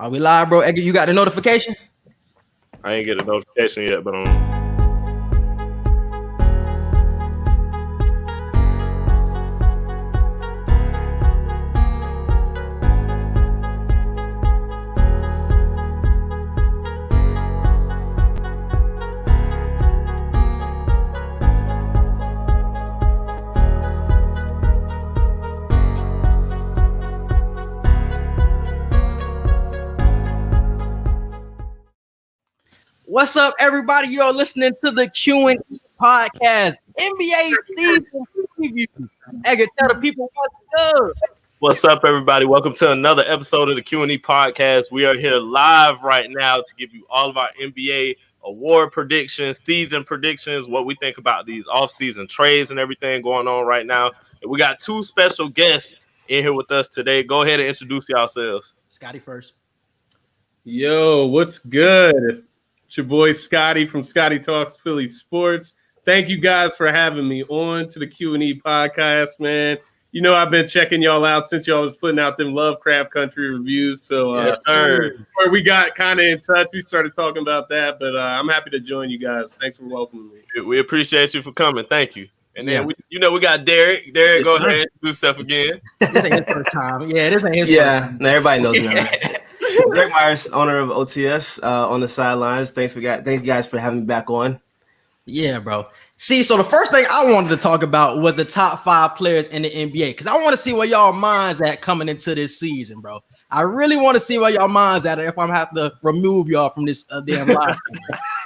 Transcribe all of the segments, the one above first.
Are we live, bro? Edgar, you got the notification? I ain't get a notification yet, but I'm... What's up, everybody? You're listening to the Q&E Podcast NBA season preview. Edgar, tell the people what's good. What's up, everybody? Welcome to another episode of the Q&E Podcast. We are here live right now to give you all of our NBA award predictions, season predictions, what we think about these off-season trades and everything going on right now. And we got two special guests in here with us today. Go ahead and introduce yourselves. Scotty first. Yo, what's good? It's your boy Scotty from Scotty Talks Philly Sports. Thank you guys for having me on to the Q&E podcast, man. You know, I've been checking y'all out since y'all was putting out them Lovecraft Country reviews. So where we got kind of in touch, we started talking about that. But I'm happy to join you guys. Thanks for welcoming me. We appreciate you for coming. Thank you. And then we got Derek. Derek, go ahead and introduce yourself again. This ain't his first time. Yeah, this ain't his first time. No, everybody knows me. Greg Myers, owner of OTS, on the sidelines. Thanks you guys for having me back on. Yeah, bro. See, so the first thing I wanted to talk about was the top 5 players in the NBA, because I want to see where y'all minds at coming into this season, bro. I really want to see where y'all minds at if I'm have to remove y'all from this damn live.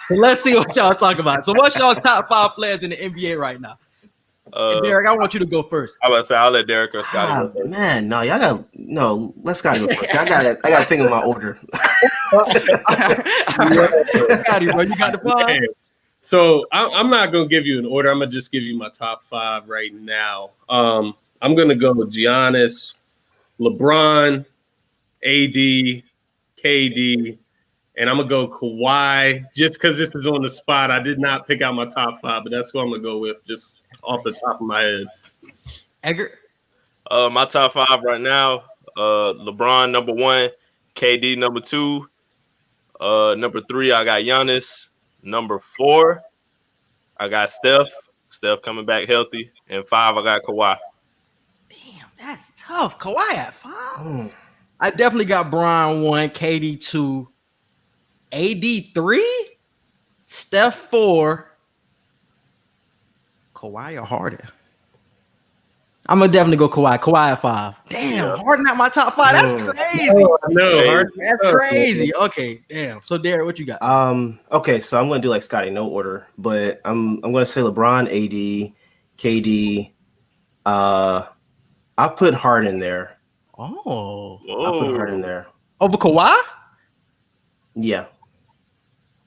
So let's see what y'all talk about. So what's y'all top 5 players in the NBA right now? Derek, I want you to go first. I was about to say I'll let Derek or Scotty go first. Man, no, y'all got let Scotty go first. I got to think of my order. Scotty, bro, you got the 5? So I'm not gonna give you an order. I'm gonna just give you my top 5 right now. I'm gonna go with Giannis, LeBron, AD, KD, and I'm gonna go Kawhi. Just because this is on the spot, I did not pick out my top 5, but that's what I'm gonna go with, just off the top of my head. Edgar? My top 5 right now: LeBron number 1, KD number 2, number 3 I got Giannis. Number 4, I got Steph. Steph coming back healthy. And 5, I got Kawhi. Damn, that's tough. Kawhi at 5? I definitely got Bron 1, KD 2, AD 3, Steph 4, Kawhi or Harden. I'm gonna definitely go Kawhi. Kawhi at 5. Damn, Harden at my top 5. That's crazy. No, that's crazy. Okay, damn. So Derek, what you got? Okay, so I'm gonna do like Scotty, no order, but I'm gonna say LeBron, AD, KD. I'll put Harden there. Oh, I'll put Harden there over Kawhi. Yeah,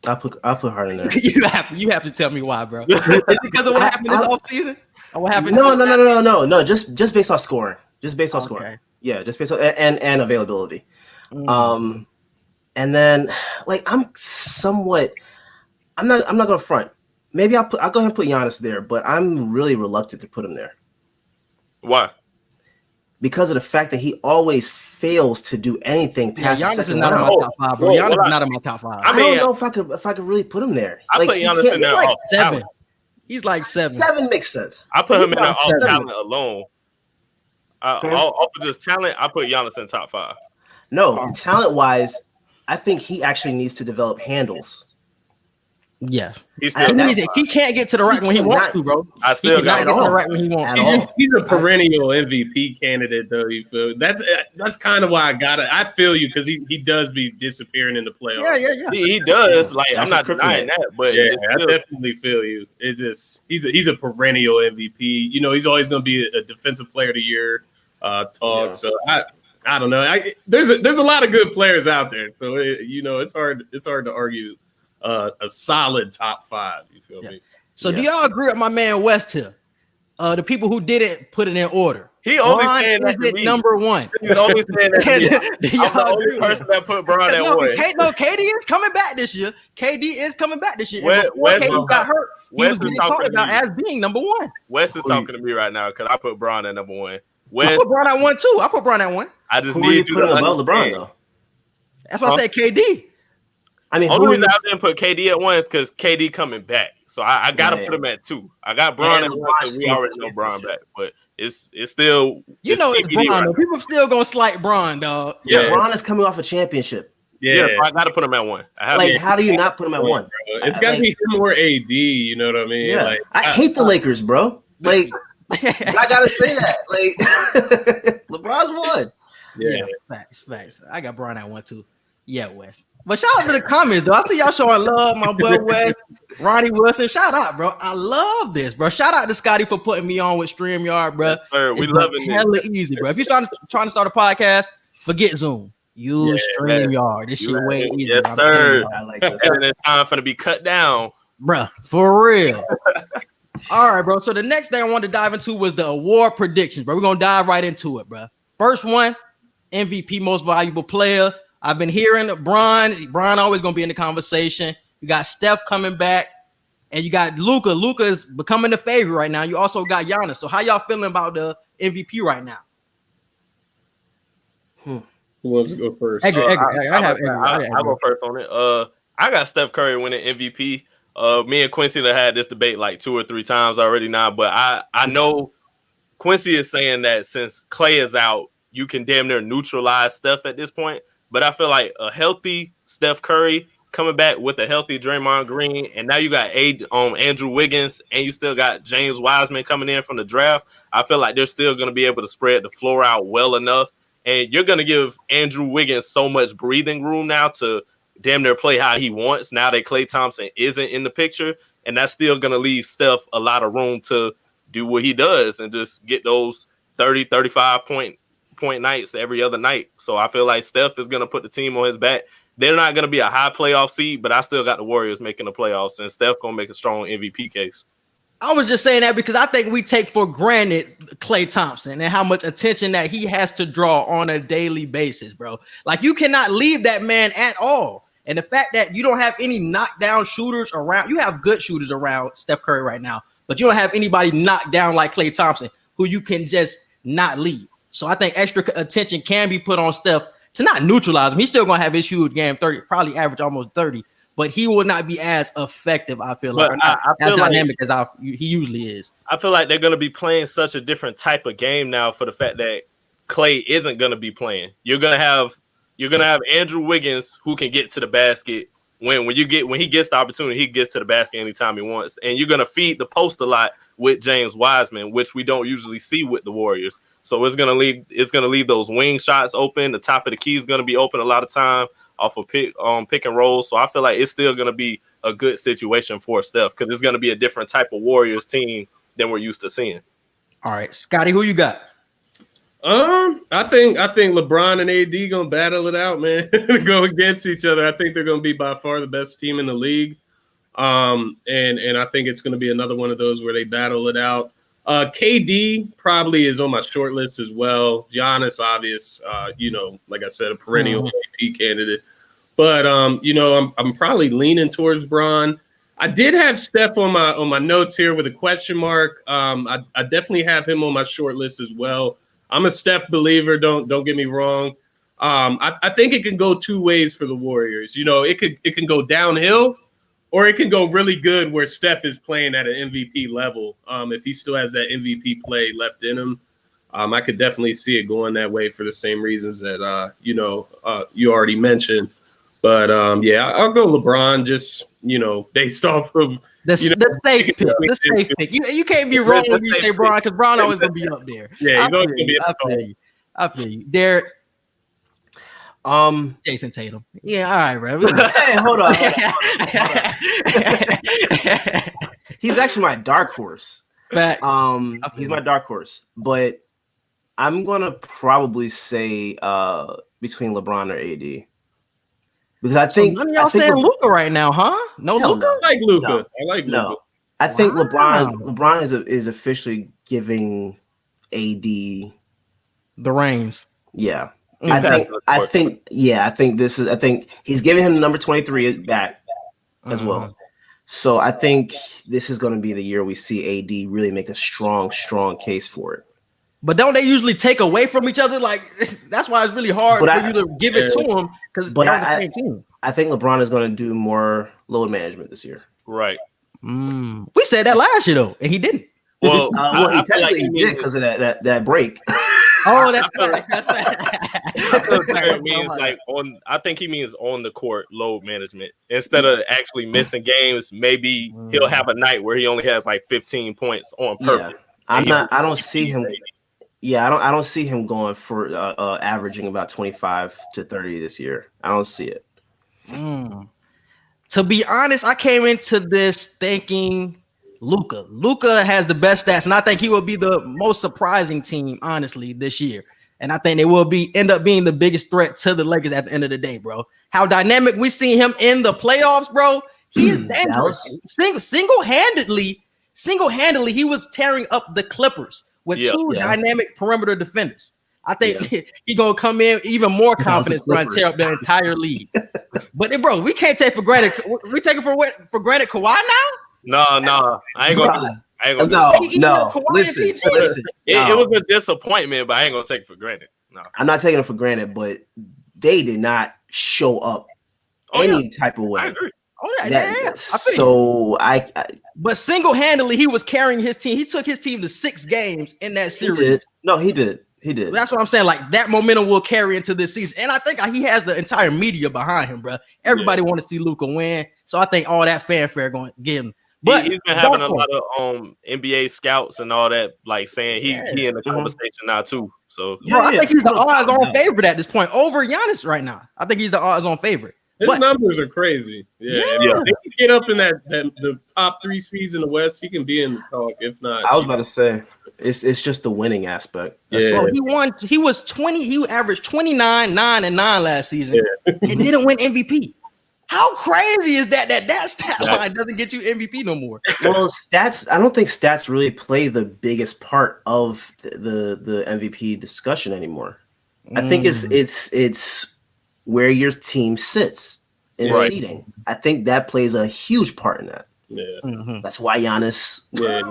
I'll put Harden there. you have to tell me why, bro. Is it because of what happened this offseason? What happened? No. Just based off scoring. Just based off scoring. Yeah, just based off and availability. And then like I'm not gonna front. Maybe I'll go ahead and put Giannis there, but I'm really reluctant to put him there. Why? Because of the fact that he always fails to do anything past Giannis the second is not in my top 5, bro. Giannis is not in my top 5. I don't know if I could really put him there. I put Giannis in there. He's like 7. He's like 7. 7 makes sense. I put him in there all talent alone. Off of just talent, I put Giannis in top 5. No, talent-wise, I think he actually needs to develop handles. Yeah, he can't get to the rack when he wants to, bro. I still got get to the rack when he wants to. He's a perennial MVP candidate, though. You feel that's kind of why I got it. I feel you because he does be disappearing in the playoffs. Yeah. He does. Like I'm not denying that, but yeah, I definitely feel you. It's just he's a perennial MVP. You know, he's always going to be a defensive player of the year talk. Yeah. So I don't know. There's a lot of good players out there. So it's hard to argue. A solid top 5, you feel me? So do y'all agree with my man West here? The people who didn't put it in order. He only saying that to me. Number 1. He's only saying that to me. I'm the only person that put Bron at 1. KD is coming back this year. West KD got hurt. He was being talked about as being number 1. West is talking to me right now because I put Bron at number 1. I put Bron at 1 too. I put Bron at 1. I just Who need you to above LeBron though. That's why I said KD. I mean, only reason I didn't put KD at 1 is because KD coming back. So I got to put him at 2. I got Bron at 1 because we already know Bron back. But it's still... it's Bron, though. People still going to slight Bron, dog. Yeah, Bron is coming off a championship. Yeah, I got to put him at 1. How do you not put him at 1? It's got to be him or AD, you know what I mean? Yeah. I hate the Lakers, bro. Like, I got to say that. Like, LeBron's 1. Yeah, facts. I got Bron at 1, too. Yeah, Wes. But shout out to the comments, though. I see y'all showing love, my boy Wes, Ronnie Wilson. Shout out, bro. I love this, bro. Shout out to Scotty for putting me on with StreamYard, bro. Yes, sir. We loving it. Hella easy, bro. If you're trying to start a podcast, forget Zoom. Use StreamYard. This shit way easier. Yes, sir. I like this. And it's time for to be cut down. Bro, for real. All right, bro. So the next thing I wanted to dive into was the award predictions, bro. We're going to dive right into it, bro. First one, MVP, most valuable player. I've been hearing Bron always going to be in the conversation. You got Steph coming back, and you got Luka. Luka is becoming the favorite right now. You also got Giannis. So how y'all feeling about the MVP right now? Who wants to go first? I'll go first on it. I got Steph Curry winning MVP. Me and Quincy have had this debate like 2 or 3 times already now, but I know Quincy is saying that since Klay is out, you can damn near neutralize Steph at this point. But I feel like a healthy Steph Curry coming back with a healthy Draymond Green, and now you got Andrew Wiggins, and you still got James Wiseman coming in from the draft. I feel like they're still going to be able to spread the floor out well enough, and you're going to give Andrew Wiggins so much breathing room now to damn near play how he wants. Now that Klay Thompson isn't in the picture, and that's still going to leave Steph a lot of room to do what he does and just get those 30, 35 point nights every other night. So I feel like Steph is going to put the team on his back. They're not going to be a high playoff seed, but I still got the Warriors making the playoffs, and Steph going to make a strong MVP case. I was just saying that because I think we take for granted Klay Thompson and how much attention that he has to draw on a daily basis, bro. Like, you cannot leave that man at all. And the fact that you don't have any knockdown shooters around, you have good shooters around Steph Curry right now, but you don't have anybody knocked down like Klay Thompson who you can just not leave. So I think extra attention can be put on Steph to not neutralize him. He's still going to have his huge game, 30, probably average almost 30, but he will not be as effective, I feel like, as dynamic as he usually is. I feel like they're going to be playing such a different type of game now for the fact that Klay isn't going to be playing. You're going to have Andrew Wiggins who can get to the basket. When he gets the opportunity, he gets to the basket anytime he wants. And you're going to feed the post a lot with James Wiseman, which we don't usually see with the Warriors. So it's going to leave those wing shots open. The top of the key is going to be open a lot of time off of pick and roll. So I feel like it's still going to be a good situation for Steph because it's going to be a different type of Warriors team than we're used to seeing. All right, Scotty, who you got? I think LeBron and AD gonna battle it out, man. Go against each other. I think they're gonna be by far the best team in the league. And I think it's gonna be another one of those where they battle it out. KD probably is on my short list as well. Giannis, obvious, like I said, a perennial MVP candidate. But I'm probably leaning towards Bron. I did have Steph on my notes here with a question mark. I definitely have him on my short list as well. I'm a Steph believer. Don't get me wrong. I think it can go 2 ways for the Warriors. It can go downhill, or it can go really good where Steph is playing at an MVP level. If he still has that MVP play left in him, I could definitely see it going that way for the same reasons that you already mentioned. But I'll go LeBron just based off of the safe pick. The safe pick. You can't be wrong when you say Bron because Bron always gonna be up there. Yeah, he's always gonna be up there. I feel you. Derek. Jason Tatum. Yeah, all right, bro. Hey, hold on. He's actually my dark horse. But he's my dark horse. But I'm gonna probably say between LeBron or AD. Because I think none of y'all saying Luka right now, huh? No Luka? I like Luka. No. I think LeBron is officially giving AD the reins. Yeah. I think he's giving him the number 23 back as well. So I think this is going to be the year we see AD really make a strong case for it. But don't they usually take away from each other? Like that's why it's really hard for you to give it to them because they're on the same team. I think LeBron is going to do more load management this year. Right. We said that last year though, and he didn't. Well, he technically did because of that break. Oh, that's right. That's right. I think he means on the court load management instead of actually missing games. Maybe he'll have a night where he only has like 15 points on purpose. Yeah. I don't see him. Yeah, I don't see him going for averaging about 25 to 30 this year. I don't see it. To be honest, I came into this thinking Luka. Luka has the best stats, and I think he will be the most surprising team, honestly, this year. And I think they will end up being the biggest threat to the Lakers at the end of the day, bro. How dynamic we see him in the playoffs, bro. He is dangerous. Single-handedly, he was tearing up the Clippers with two dynamic perimeter defenders. I think he's gonna come in even more confident trying to tear up the entire league. But bro, we can't take for granted. We take it for granted Kawhi now? No, I ain't gonna. No. Listen. It was a disappointment, but I ain't gonna take it for granted. No, I'm not taking it for granted, but they did not show up any type of way. I agree. But single-handedly, he was carrying his team. He took his team to 6 games in that series. He did. That's what I'm saying. Like that momentum will carry into this season, and I think he has the entire media behind him, bro. Everybody want to see Luka win, so I think all that fanfare going to get him. But he's been having a lot of NBA scouts and all that, like saying he in the conversation now too. So I think he's the odds-on favorite at this point over Giannis right now. I think he's the odds-on favorite. His numbers are crazy. Yeah. If he can get up in the top 3 seeds in the West, he can be in the talk. If not, I was about to say it's just the winning aspect. So he won. He was 20. He averaged 29, 9, and 9 last season, and didn't win MVP. How crazy is that stat line doesn't get you MVP no more? Well, stats. I don't think stats really play the biggest part of the MVP discussion anymore. I think it's where your team sits in seeding. I think that plays a huge part in that. Yeah, that's why Giannis. But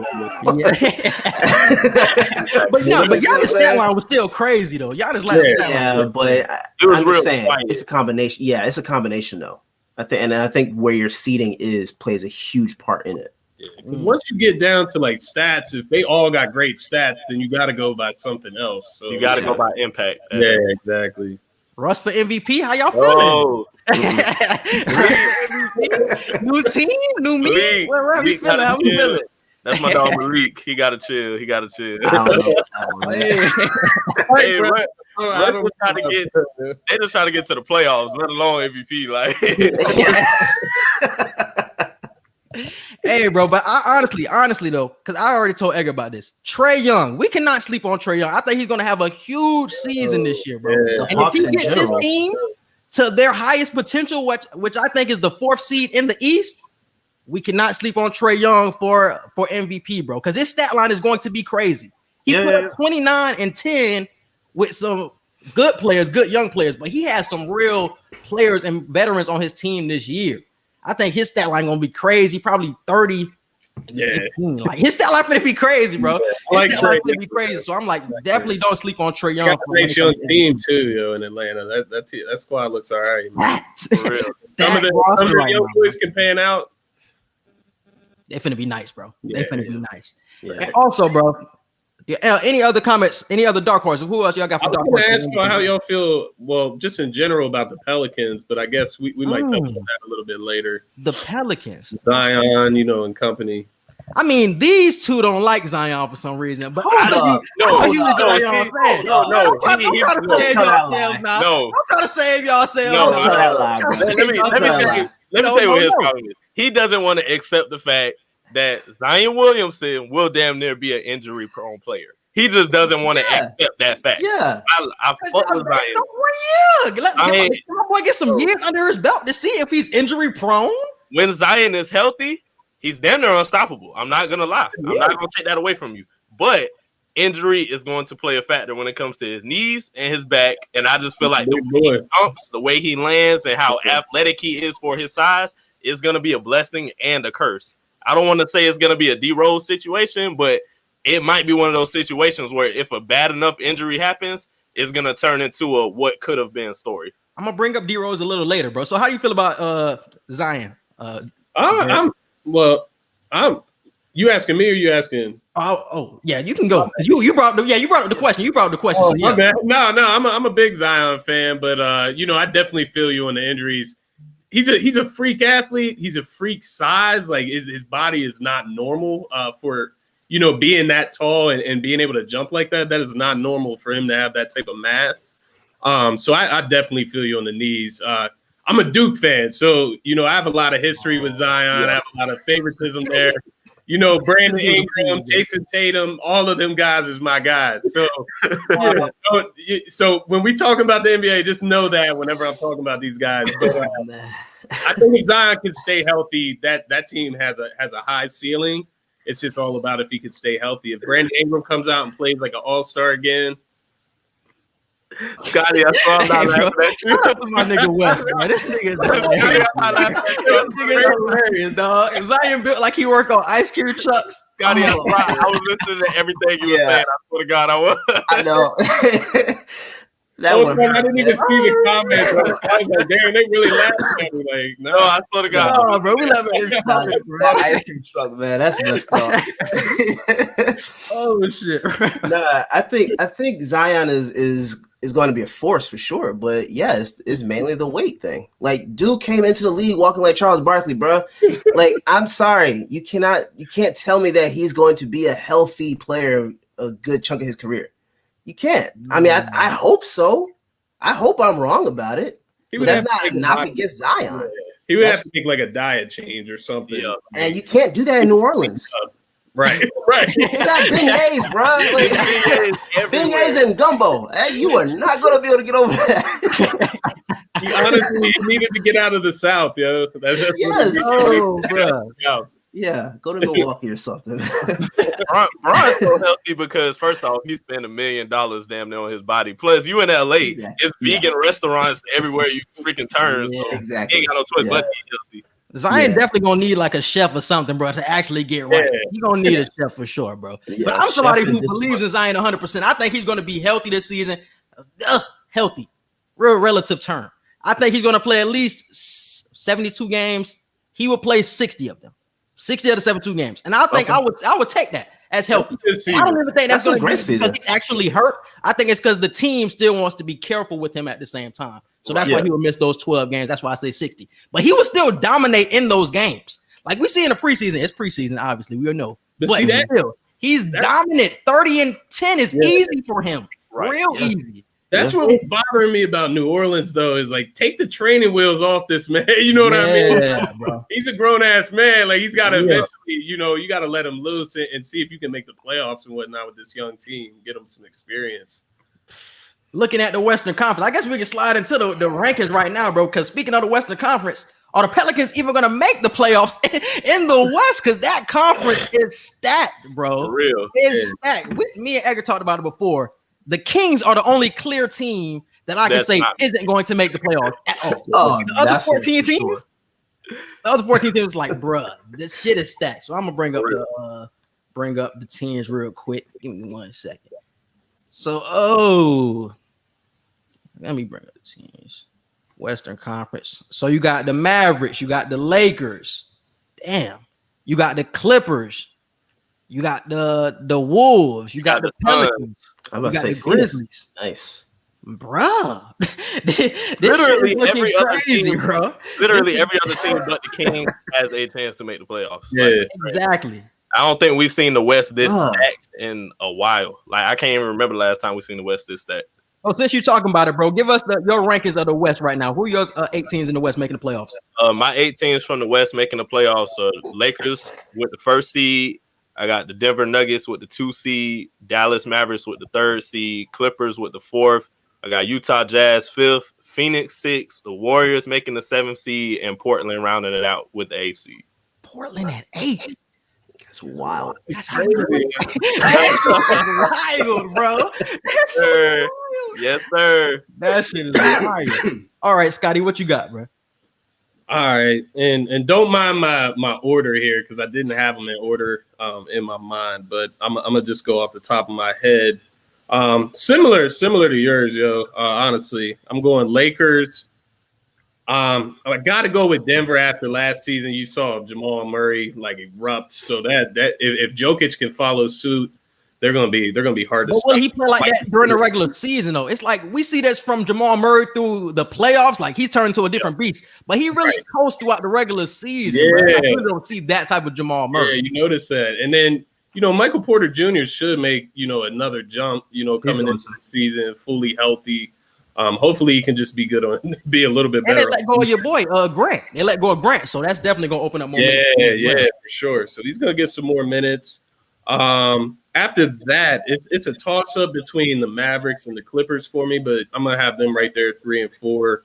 Giannis' stat line was still crazy though. Giannis but it was real saying quiet. It's a combination. Yeah, it's a combination though. I think where your seeding plays a huge part in it. Because once you get down to like stats, if they all got great stats, then you got to go by something else. So you got to go by impact. Yeah, exactly. Russ for MVP. How y'all feeling? New team, new me. Where we feeling? How we feeling? That's my dog Malik. He gotta chill. I don't know. Hey, they just trying to get to the playoffs, let alone MVP. Like, hey, bro. But honestly though, because I already told Edgar about this. Trae Young, we cannot sleep on Trae Young. I think he's gonna have a huge season this year, bro. And if he gets his team to their highest potential, which I think is the 4th seed in the East, we cannot sleep on Trae Young for MVP, bro, because his stat line is going to be crazy. He put up 29 and 10 with some good players, good young players, but he has some real players and veterans on his team this year. I think his stat line gonna be crazy, probably 30. Like his stat line gonna be crazy, bro. His stat line gonna be crazy. So I'm like, definitely don't sleep on Trae Young. Nice young team too, in Atlanta. That squad looks all right. For real. Some of the young boys can pan out. They're finna be nice, bro. They're finna be nice. Yeah. And also, bro, any other comments? Any other dark horses? Who else y'all got for dark horses? I was going to ask you how y'all feel, well, just in general about the Pelicans, but I guess we might touch on that a little bit later. The Pelicans. Zion, and company. I mean, these two don't like Zion for some reason, but I'm trying to save yourselves. Let me tell you what his problem is. He doesn't want to accept the fact that Zion Williamson will damn near be an injury-prone player. He just doesn't want to accept that fact. Yeah, I fuck with Zion. Let my boy get some years under his belt to see if he's injury-prone. When Zion is healthy, he's damn near unstoppable. I'm not gonna lie. I'm not gonna take that away from you. But injury is going to play a factor when it comes to his knees and his back. And I just feel like the way he jumps, the way he lands, and how athletic he is for his size is going to be a blessing and a curse. I don't want to say it's going to be a D-Rose situation, but it might be one of those situations where if a bad enough injury happens, it's gonna turn into a what could have been story. I'm gonna bring up D Rose a little later, bro. So how do you feel about Zion? You asking me or you asking? Oh yeah, you can go. You brought up the question. You brought up the question. Oh, so, yeah. No, I'm a big Zion fan, but I definitely feel you on the injuries. He's a freak athlete. He's a freak size. Like his body is not normal for being that tall and being able to jump like that. That is not normal for him to have that type of mass. So I definitely feel you on the knees. I'm a Duke fan, so I have a lot of history with Zion. Yeah. I have a lot of favoritism there. Brandon Ingram, Jason Tatum, all of them guys is my guys. So, so when we talk about the NBA, just know that whenever I'm talking about these guys, but, I think if Zion can stay healthy, that team has a high ceiling. It's just all about if he can stay healthy. If Brandon Ingram comes out and plays like an all-star again. Scotty, I saw him not laughing at you. Shout out to my nigga West, man. This nigga is hilarious, dog. Zion built like he worked on ice cream trucks. Scotty, I was listening to everything you were saying. I swear to God, I was. I know. I didn't even see the comments. I was like, damn, they really laughing at me. Like, no, I swear to God. No, bro, we laughing at his comment, bro. Ice cream truck, man. That's messed up. Oh shit. Nah, I think Zion is going to be a force for sure, but yeah, it's mainly the weight thing. Like, dude came into the league walking like Charles Barkley, bro. Like, I'm sorry, you can't tell me that he's going to be a healthy player a good chunk of his career. You can't. I mean, I hope so. I hope I'm wrong about it. But that's not a knock against Zion. He would have to make like a diet change or something. Yeah. And you can't do that in New Orleans. Right. You got beignets, bro. Like, beignets and gumbo. Hey, you are not going to be able to get over that. He honestly needed to get out of the South, yo. Yes. Oh, bro. Yeah, go to Milwaukee or something. Bron's so healthy because, first off, he spent $1 million damn near on his body. Plus, you in LA, it's vegan restaurants everywhere you freaking turn. Yeah, so exactly. He ain't got no choice but to be healthy. Zion definitely gonna need like a chef or something, bro, to actually get right. He gonna need a chef for sure, bro. But I'm somebody who believes in Zion 100%. I think he's gonna be healthy this season. Healthy, real relative term. I think he's gonna play at least 72 games. He will play 60 of them, 60 of the 72 games, and I think I would take that as healthy. I don't even think that's a great season because he's actually hurt. I think it's because the team still wants to be careful with him at the same time. So that's why he would miss those 12 games. That's why I say 60. But he would still dominate in those games. Like we see in the preseason. It's preseason, obviously. We all know. But see that? Still, he's dominant. 30-10 is easy for him. Right. Real easy. That's what was bothering me about New Orleans, though, is like take the training wheels off this man. You know what I mean? Yeah, bro. He's a grown-ass man. Like he's got to eventually, you got to let him loose and see if you can make the playoffs and whatnot with this young team. Get him some experience. Looking at the Western Conference, I guess we can slide into the rankings right now, bro. Because speaking of the Western Conference, are the Pelicans even going to make the playoffs in the West? Because that conference is stacked, bro. For real. It's stacked. Me and Edgar talked about it before. The Kings are the only clear team that I can say isn't going to make the playoffs at all. The other 14 teams, the other 14 teams, like, bruh, this shit is stacked. So I'm gonna bring up the teams real quick. Give me 1 second. So, let me bring up the teams. Western Conference. So you got the Mavericks, you got the Lakers. Damn. You got the Clippers. You got the Wolves. You got the Pelicans. I'm about to say Grizzlies. Nice. Bruh. Literally every other team, bro. Literally every other team but the Kings has a chance to make the playoffs. Yeah, exactly. I don't think we've seen the West this stacked in a while. Like I can't even remember the last time we've seen the West this stacked. Oh, since you're talking about it, bro, give us your rankings of the West right now. Who are your 8 teams in the West making the playoffs? My 8 teams from the West making the playoffs are Lakers with the 1st seed. I got the Denver Nuggets with the 2 seed, Dallas Mavericks with the 3rd seed, Clippers with the 4th. I got Utah Jazz 5th, Phoenix 6th, the Warriors making the 7th seed, and Portland rounding it out with the 8th seed. Portland at 8. That's wild. That's wild, bro. That's so wild. Yes, sir. That shit is wild. All right, Scotty, what you got, bro? All right, and don't mind my order here because I didn't have them in order in my mind, but I'm gonna just go off the top of my head. Similar to yours, yo. Honestly, I'm going Lakers. I got to go with Denver after last season. You saw Jamal Murray like erupt, so that if Jokic can follow suit, they're gonna be hard to stop. But will he play like that during the regular season though? It's like we see this from Jamal Murray through the playoffs, like he's turned to a different beast. But he really coasts throughout the regular season. Yeah, I really don't see that type of Jamal Murray. Yeah, you notice that, and then Michael Porter Jr. should make another jump. Coming into the season fully healthy. Hopefully he can just be good on be a little bit better. And they let go of your boy Grant. They let go of Grant, so that's definitely gonna open up more. Yeah, for sure. So he's gonna get some more minutes. After that, it's a toss-up between the Mavericks and the Clippers for me, but I'm gonna have them right there 3 and 4.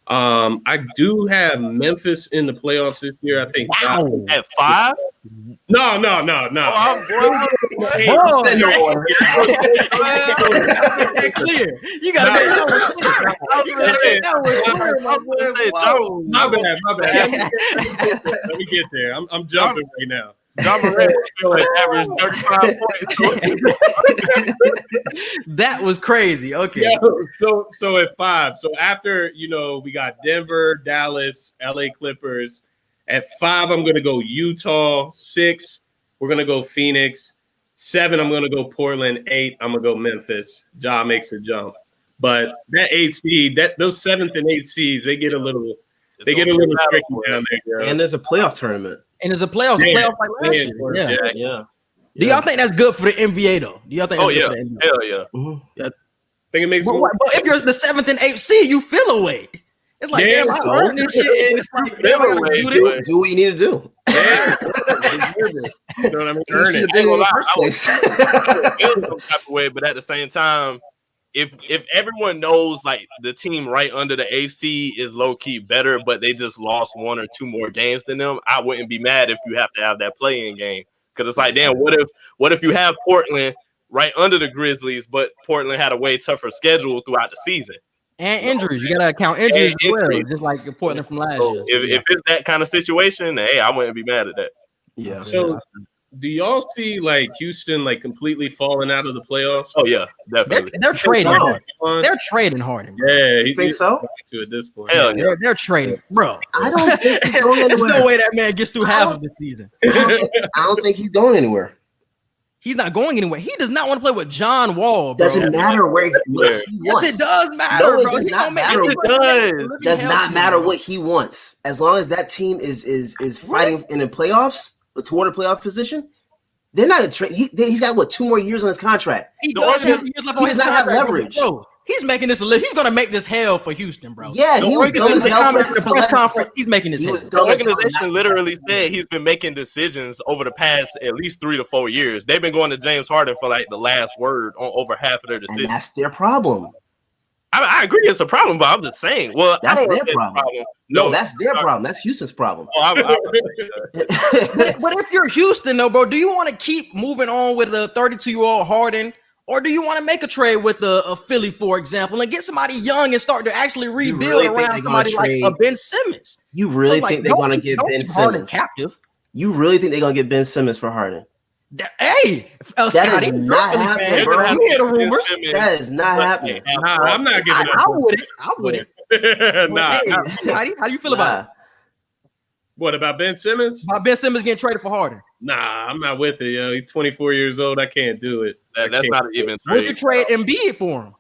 I do have Memphis in the playoffs this year. I think at 5. No. You gotta make that clear. My bad. Let me get there. I'm jumping right now. John Morant averaged 35 points. That was crazy. Okay. So at 5. So after we got Denver, Dallas, LA Clippers. At 5, I'm gonna go Utah. 6, we're gonna go Phoenix. 7, I'm gonna go Portland. 8, I'm gonna go Memphis. Ja makes a jump. But that 8 seed, those 7th and 8th seeds, they get a little tricky down there. And there's a playoff tournament. And there's a playoff like last year. Yeah. Do y'all think that's good for the NBA though? Do y'all think that's good for the NBA? Hell yeah. Mm-hmm. I think it makes but if you're the 7th and 8th seed, you feel away. It's like, damn, I learned this shit. And it's like, damn, I gotta do this. Do what you need to do. Yeah. You know what I mean? Earn it. I feel some type of way, but at the same time, if everyone knows like the team right under the AC is low key better, but they just lost 1 or 2 more games than them, I wouldn't be mad if you have to have that play-in game. Because it's like, damn, what if you have Portland right under the Grizzlies, but Portland had a way tougher schedule throughout the season? And injuries. You gotta count injuries as well, just like Portland from last year. If it's that kind of situation, hey, I wouldn't be mad at that. Yeah. So do y'all see like Houston like completely falling out of the playoffs? Oh yeah, definitely. They're trading Harden. They're trading Harden. Yeah, you think so? To at this point, they're trading, bro. I don't think he's going anywhere. There's no way that man gets through half of the season. I don't think he's going anywhere. He's not going anywhere. He does not want to play with John Wall, bro. Doesn't matter where he wants. Yes, it does matter, no, bro. It does not matter. It does not matter what he wants. As long as that team is fighting in the playoffs, toward a playoff position, they're not a trade. He's got 2 more years on his contract. He does have years left on his contract. Have leverage. Bro, he's making this a live. He's gonna make this hell for Houston, bro. Yeah, he was in the press conference. He's making this hell. The organization literally said he's been making decisions over the past at least 3 to 4 years. They've been going to James Harden for like the last word on over half of their decisions. And that's their problem. I agree it's a problem, but I'm just saying. Well, that's their problem. No, that's their problem. That's Houston's problem. But if you're Houston, though, bro, do you want to keep moving on with a 32-year-old Harden? Or do you want to make a trade with a Philly, for example, and get somebody young and start to actually rebuild around somebody like a Ben Simmons? You really think they're going to get Ben Simmons captive? You really think they're going to get Ben Simmons for Harden? Hey, that is not happening, bro. You hear the rumors? That is not happening. Nah, I'm not giving up. I wouldn't. Nah. Hey, how do you feel about it? What about Ben Simmons? About Ben Simmons getting traded for Harden? Nah, I'm not with it, yo. He's 24 years old. I can't do it. That's not even trade. Would you trade Embiid for him?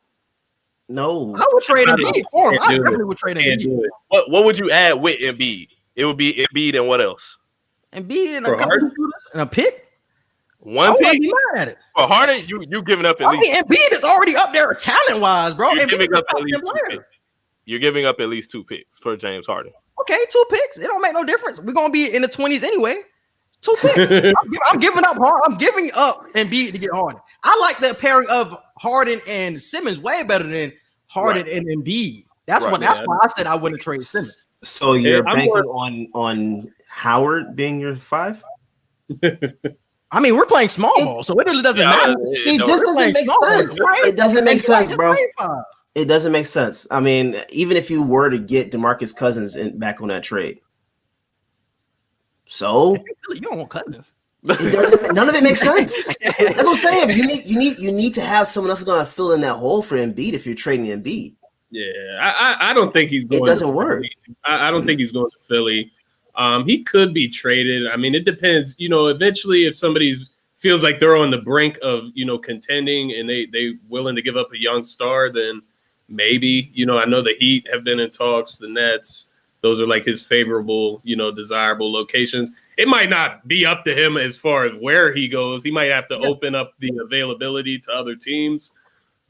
No. I would trade Embiid for him. I definitely would trade Embiid. What would you add with Embiid? It would be Embiid and what else? Embiid and a couple of shooters and a pick. One pick? Be mad at it. For Harden, you giving up at least. Embiid is already up there talent-wise, bro. You're giving up at least 2 picks. You're giving up at least 2 picks for James Harden. Okay, 2 picks. It don't make no difference. We're gonna be in the 20s anyway. 2 picks. I'm giving up Embiid to get Harden. I like the pairing of Harden and Simmons way better than Harden and Embiid. That's why I said I wouldn't trade Simmons. So you're banking on Howard being your 5? I mean, we're playing small ball, so it really doesn't matter. This doesn't make sense. It doesn't make sense, bro. It doesn't make sense. I mean, even if you were to get DeMarcus Cousins back on that trade, So You don't want Cousins. none of it makes sense. That's what I'm saying. You need to have someone else going to fill in that hole for Embiid if you're trading Embiid. Yeah, I don't think he's going. It doesn't work. I don't think he's going to Philly. He could be traded. I mean, it depends. Eventually, if somebody's feels like they're on the brink of contending and they willing to give up a young star, then maybe. I know the Heat have been in talks. The Nets. Those are like his favorable, desirable locations. It might not be up to him as far as where he goes. He might have to open up the availability to other teams.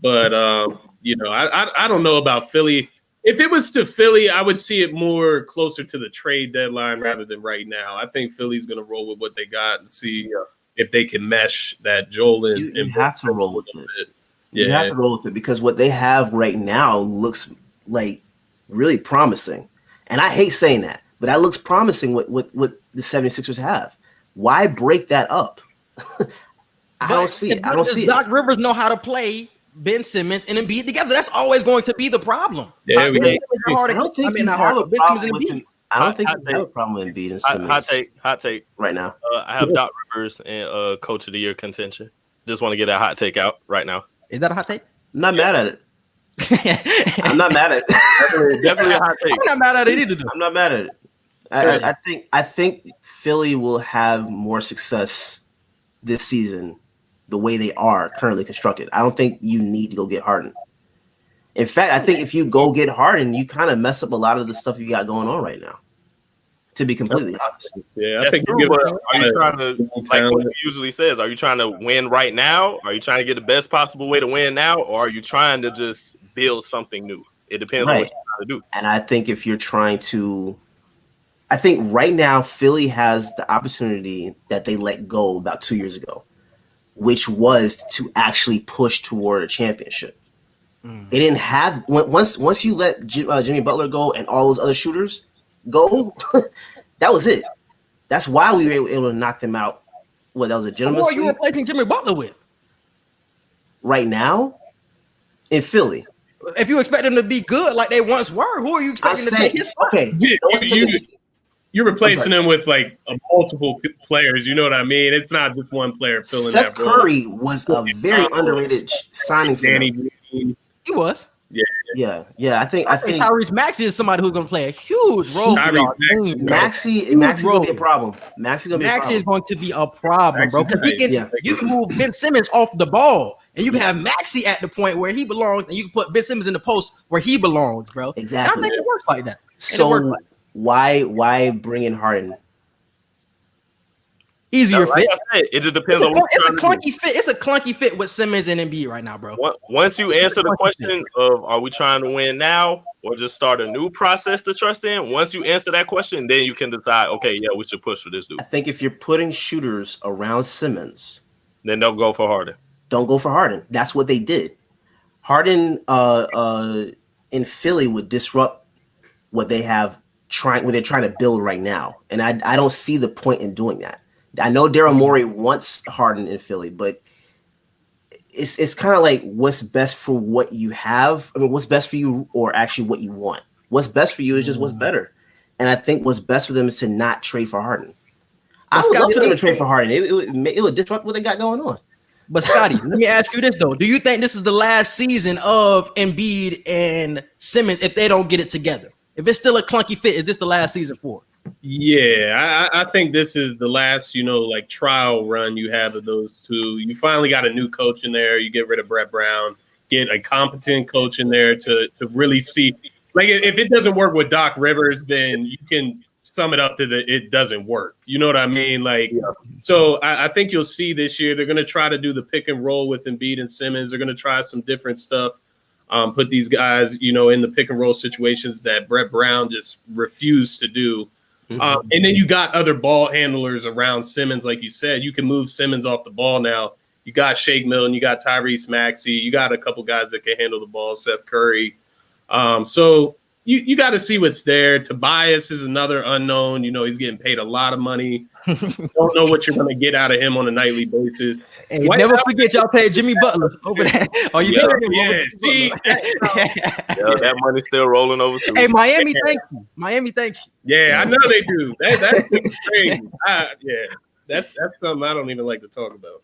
But, I don't know about Philly. If it was to Philly, I would see it more closer to the trade deadline rather than right now. I think Philly's going to roll with what they got and see if they can mesh that Joel and you have to roll with it. Yeah. You have to roll with it because what they have right now looks like really promising. And I hate saying that, but that looks promising what the 76ers have. Why break that up? I don't see it. Does Doc Rivers know how to play Ben Simmons and Embiid together? That's always going to be the problem. Yeah, I don't think you have a problem with Embiid and Simmons. Hot take. Right now. I have Doc Rivers and Coach of the Year contention. Just want to get that hot take out right now. Is that a hot take? I'm not mad at it. I'm not mad at it. Definitely a hot take. I'm not mad at it either. I'm not mad at it. I think Philly will have more success this season the way they are currently constructed. I don't think you need to go get Harden. In fact, I think if you go get Harden, you kind of mess up a lot of the stuff you got going on right now. To be completely honest. Yeah, I think are you trying to, like what he usually says, are you trying to win right now? Are you trying to get the best possible way to win now? Or are you trying to just build something new? It depends on what you're trying to do. And I think if you're trying to, I think right now Philly has the opportunity that they let go about 2 years ago, which was to actually push toward a championship. They didn't have once you let Jimmy Butler go and all those other shooters go, that was it. That's why we were able to knock them out. That was a gentleman's sweep. Who are you replacing Jimmy Butler with? Right now, in Philly. If you expect them to be good like they once were, who are you expecting to take his spot? Okay, you're replacing them with like multiple players. You know what I mean? It's not just one player filling Seth that role. Curry was a very underrated signing for them. He was. Yeah. I think Tyrese Maxey is somebody who's going to play a huge role. Maxey's going to be a problem. Maxey is going to be a problem, bro. You can move Ben Simmons off the ball, and you can have Maxey at the point where he belongs, and you can put Ben Simmons in the post where he belongs, bro. Exactly. And I think it works like that. So why bring in Harden? Easier fit. It just depends on what it's a clunky fit. It's a clunky fit with Simmons and Embiid right now, bro. Once you answer the question of are we trying to win now or just start a new process to trust in, once you answer that question, then you can decide, okay, yeah, we should push for this dude. I think if you're putting shooters around Simmons, then don't go for Harden. Don't go for Harden. That's what they did. Harden in Philly would disrupt what they have what they're trying to build right now. And I don't see the point in doing that. I know Daryl Morey wants Harden in Philly, but it's kind of like what's best for what you have. I mean, what's best for you or actually what you want. What's best for you is just what's better. And I think what's best for them is to not trade for Harden. I would love for them to trade for Harden. It would disrupt what they got going on. But Scotty, let me ask you this, though. Do you think this is the last season of Embiid and Simmons if they don't get it together? If it's still a clunky fit, is this the last season for it? Yeah, I think this is the last, like trial run you have of those two. You finally got a new coach in there. You get rid of Brett Brown, get a competent coach in there to really see. Like, if it doesn't work with Doc Rivers, then you can sum it up to it doesn't work. You know what I mean? Like, so I think you'll see this year they're going to try to do the pick and roll with Embiid and Simmons. They're going to try some different stuff. Put these guys, in the pick and roll situations that Brett Brown just refused to do. And then you got other ball handlers around Simmons, like you said. You can move Simmons off the ball now. You got Shake Milton, you got Tyrese Maxey, you got a couple guys that can handle the ball, Seth Curry. So you got to see what's there. Tobias is another unknown. You know, he's getting paid a lot of money. Don't know what you're going to get out of him on a nightly basis. Hey, never forget y'all paid Jimmy Butler over that. Oh, you took him over see, that money's still rolling over. Too. Hey, Miami, thank you. Miami, thank you. Yeah, I know they do. That's crazy. That's something I don't even like to talk about.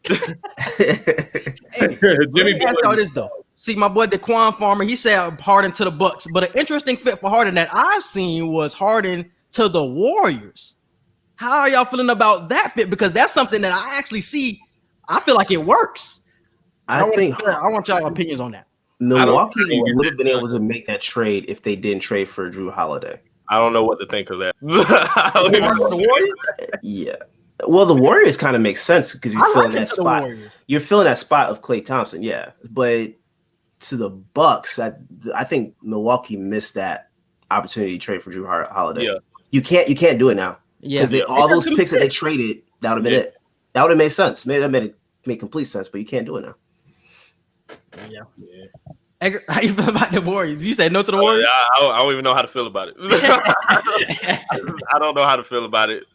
Hey, Jimmy Butler. This though. See, my boy Daquan Farmer, he said Harden to the Bucks, but an interesting fit for Harden that I've seen was Harden to the Warriors. How are y'all feeling about that fit? Because that's something that I actually see. I feel like it works. I want y'all opinions on that. Milwaukee would have been able to make that trade if they didn't trade for Jrue Holiday. I don't know what to think of that. The Warriors? Yeah. Well, the Warriors kind of makes sense because you're filling that spot. You're filling that spot of Klay Thompson, yeah. But to the Bucks, I think Milwaukee missed that opportunity to trade for Jrue Holiday. Yeah. You can't do it now. Yeah, because all those picks that they traded, that would have been it. That would have made sense. That made complete sense, but you can't do it now. Yeah. How you feel about the Warriors? You said no to the Warriors? I don't even know how to feel about it. I don't know how to feel about it.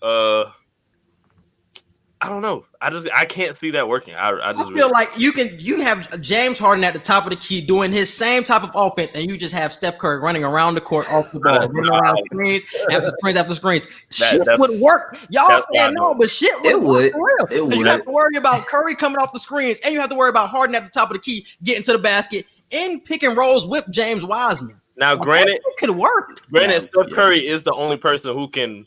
I don't know. I can't see that working. I feel like you have James Harden at the top of the key doing his same type of offense, and you just have Steph Curry running around the court off the ball, running around screens after screens. Shit would work. Y'all saying no, but shit would work for real. It would. You have to worry about Curry coming off the screens, and you have to worry about Harden at the top of the key getting to the basket in pick and rolls with James Wiseman. Now, granted, it could work. Granted, Steph Curry is the only person who can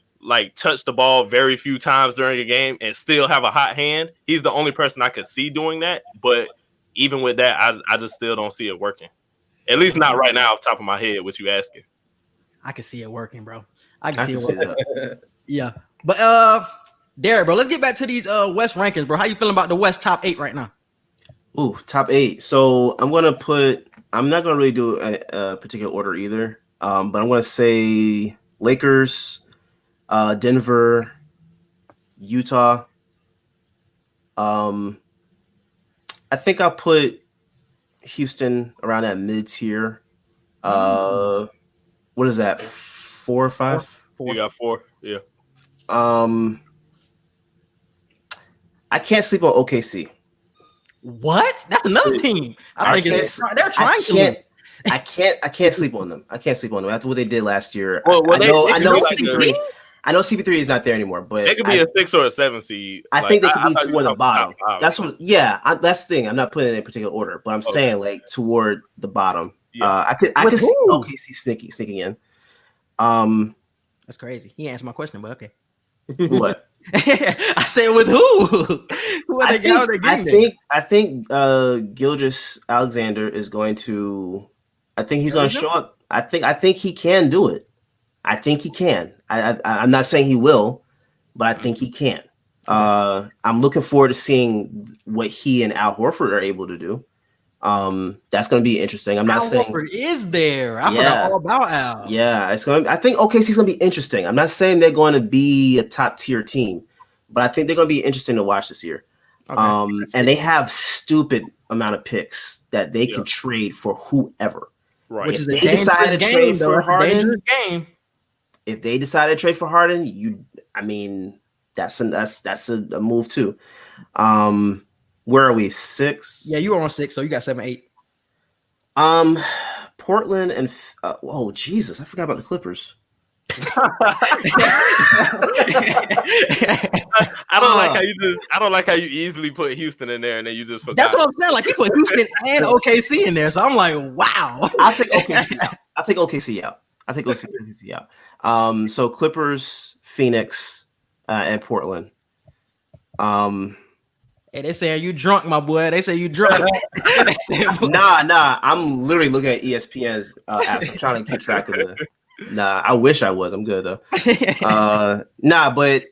touch the ball very few times during a game and still have a hot hand. He's the only person I could see doing that. But even with that, I just still don't see it working. At least not right now off the top of my head, what you asking. I can see it working, bro. I can see it working. Yeah. But Derek, bro, let's get back to these West rankings, bro. How you feeling about the West top 8 right now? Ooh, top 8. So I'm not gonna really do a particular order either. But I'm gonna say Lakers, Denver, Utah. I think I'll put Houston around that mid tier. What is that? 4 or 5? 4. You got 4, yeah. I can't sleep on OKC. What? That's another team. They're trying to. I can't sleep on them. I can't sleep on them after what they did last year. Well, I know CP3 is not there anymore, but it could be a 6 or a 7 seed. I think they could be toward the bottom. That's what. Yeah, that's the thing. I'm not putting it in a particular order, but I'm saying toward the bottom. Yeah. I could see OKC sneaking in. That's crazy. He answered my question, but okay. What? I said with who? I think Gilgeous Alexander is going to. I think he's going to show up. I think he can do it. I think he can. I'm not saying he will, but I think he can. I'm looking forward to seeing what he and Al Horford are able to do. That's going to be interesting. I'm not saying Horford is there. I forgot all about Al. Yeah, it's going. I think OKC's going to be interesting. I'm not saying they're going to be a top tier team, but I think they're going to be interesting to watch this year. Okay. And they have stupid amount of picks that they can trade for whoever. Right. Which is a dangerous game, for Harden. If they decide to trade for Harden, that's a move too. Where are we? 6? Yeah, you were on 6, so you got 7, 8. Portland and oh Jesus, I forgot about the Clippers. I don't like how you easily put Houston in there and then you just forgot. That's what I'm saying. Like you put Houston and OKC in there, so I'm like, wow. I'll take OKC out. So Clippers, Phoenix, and Portland. Hey, they say you drunk, my boy. They say you drunk. Nah. I'm literally looking at ESPN's apps. I'm trying to keep track of the. Nah, I wish I was. I'm good though. But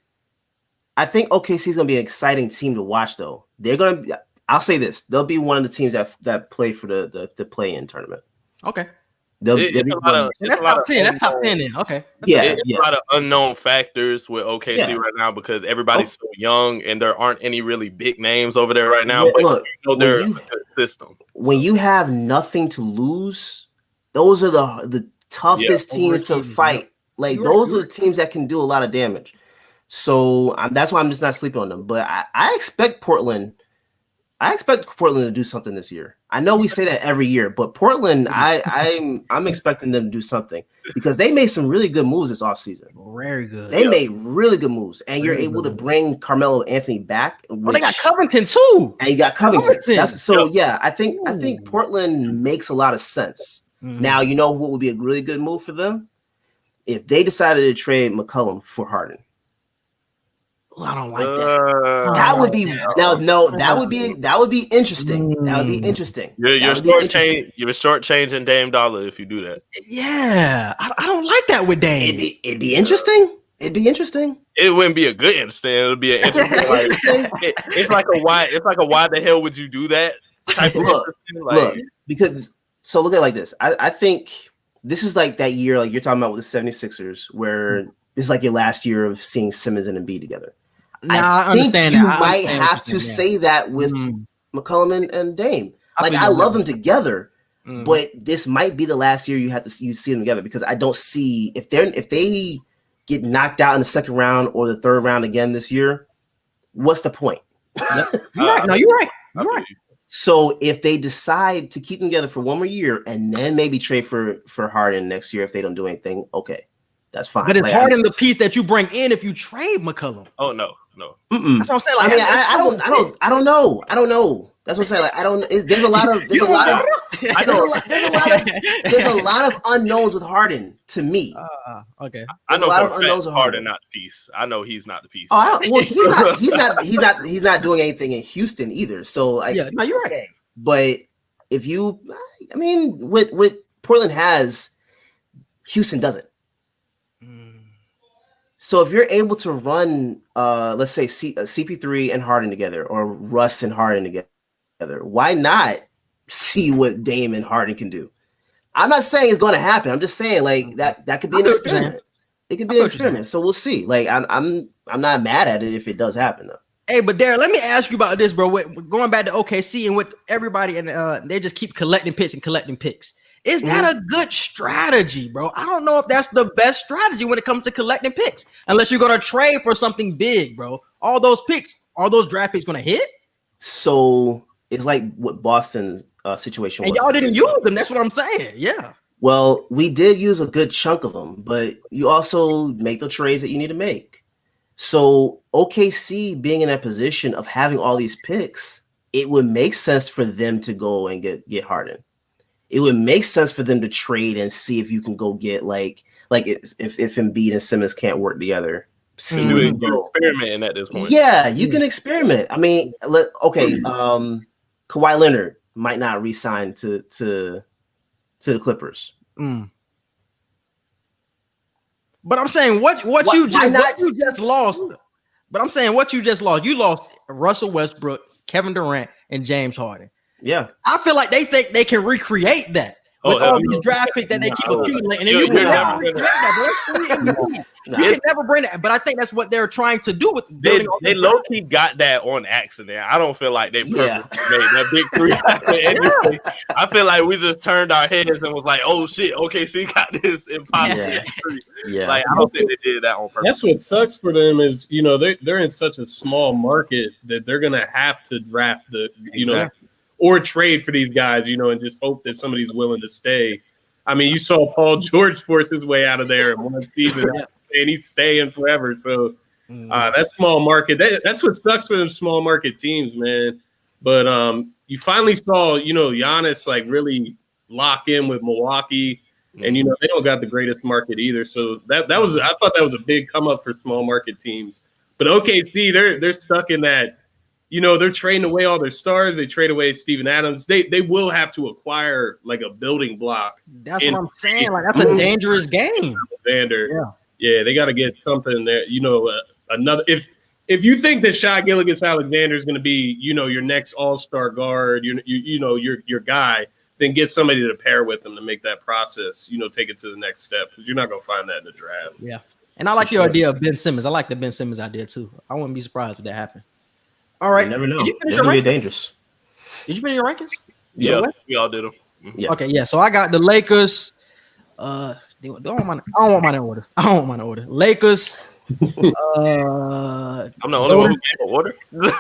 I think OKC is going to be an exciting team to watch, though. They're going to be. I'll say this: they'll be one of the teams that play for the play-in tournament. Okay. That's top 10. That's top 10 then. Okay. It's a lot of unknown factors with OKC right now because everybody's so young and there aren't any really big names over there right now. But look, they're a good system. When you have nothing to lose, those are the toughest teams to fight. Like those are the teams that can do a lot of damage. So that's why I'm just not sleeping on them. But I expect Portland. I expect Portland to do something this year. I know we say that every year, but Portland, I'm expecting them to do something because they made some really good moves this offseason. Very good. They made really good moves, and you're able to bring Carmelo Anthony back. They got Covington too, and you got Covington. I think Portland makes a lot of sense. Now you know what would be a really good move for them if they decided to trade McCollum for Harden. I don't like that. That would be that would be interesting. That would be interesting. You're shortchanging Dame Dollar if you do that. Yeah, I don't like that with Dame. It'd be interesting. It'd be interesting. It wouldn't be a good interesting. It would be an interesting. It's like a why. It's like a why the hell would you do that type of look, because so look at it like this. I think this is like that year, like you're talking about with the 76ers, where this is like your last year of seeing Simmons and Embiid together. I understand you might have to say that with McCollum and Dame. Like I love them together, but this might be the last year you see them together because I don't see if they get knocked out in the second round or the third round again this year, what's the point? You're right. No, you're right. You're right. So if they decide to keep them together for one more year and then maybe trade for Harden next year if they don't do anything, okay, that's fine. But it's Harden the piece that you bring in if you trade McCollum. Oh no. That's what I'm saying. Like, I don't know. That's what I'm saying. Like, I don't. There's a lot of unknowns with Harden to me. Okay. I know a lot of unknowns with Harden not the piece. I know he's not the piece. He's not doing anything in Houston either. So you're right. But what Portland has, Houston doesn't. So if you're able to run, let's say CP3 and Harden together, or Russ and Harden together, why not see what Dame and Harden can do? I'm not saying it's going to happen. I'm just saying like that could be an experiment. It could be an experiment. So we'll see. Like I'm not mad at it if it does happen though. Hey, but Darren, let me ask you about this, bro. Going back to OKC and with everybody, and they just keep collecting picks. Is that a good strategy, bro? I don't know if that's the best strategy when it comes to collecting picks, unless you're going to trade for something big, bro. All those draft picks going to hit? So it's like what Boston's situation was. And y'all didn't use them. That's what I'm saying. Yeah. Well, we did use a good chunk of them, but you also make the trades that you need to make. So OKC being in that position of having all these picks, it would make sense for them to go and get Harden. It would make sense for them to trade and see if you can go get if Embiid and Simmons can't work together. You're experimenting at this point. Yeah, you can experiment. I mean, Kawhi Leonard might not re-sign to the Clippers. But I'm saying what you just lost. But I'm saying what you just lost. You lost Russell Westbrook, Kevin Durant, and James Harden. Yeah, I feel like they think they can recreate that with all these draft picks that they keep accumulating. And you can never bring that. You can never bring that. But I think that's what they're trying to do with building. They low key got that on accident. I don't feel like they purposely made that big three. I feel like we just turned our heads and was like, "Oh shit, OKC got this impossible." Yeah. Like I don't think they did that on purpose. That's what sucks for them is they're in such a small market that they're gonna have to draft or trade for these guys, and just hope that somebody's willing to stay. I mean, you saw Paul George force his way out of there in one season, and he's staying forever. So that small market, that's what sucks for them small market teams, man. But you finally saw, Giannis like really lock in with Milwaukee, and they don't got the greatest market either. So I thought that was a big come up for small market teams. But OKC, they're stuck in that. They're trading away all their stars. They trade away Steven Adams. They will have to acquire like a building block. That's what I'm saying. Like that's a dangerous game. Alexander. Yeah, they got to get something there. Another. If you think that Shai Gilgeous-Alexander is going to be, your next all-star guard, your guy, then get somebody to pair with him to make that process, take it to the next step because you're not going to find that in the draft. Yeah, and I like your idea of Ben Simmons. I like the Ben Simmons idea too. I wouldn't be surprised if that happened. All right. You never know. Did you finish your rankings? Dangerous. Did you finish your rankings? Yeah, we all did them. Yeah. Okay, yeah. So I got the Lakers. I don't want mine in order. Lakers. I'm the only one who gave an order. Bro,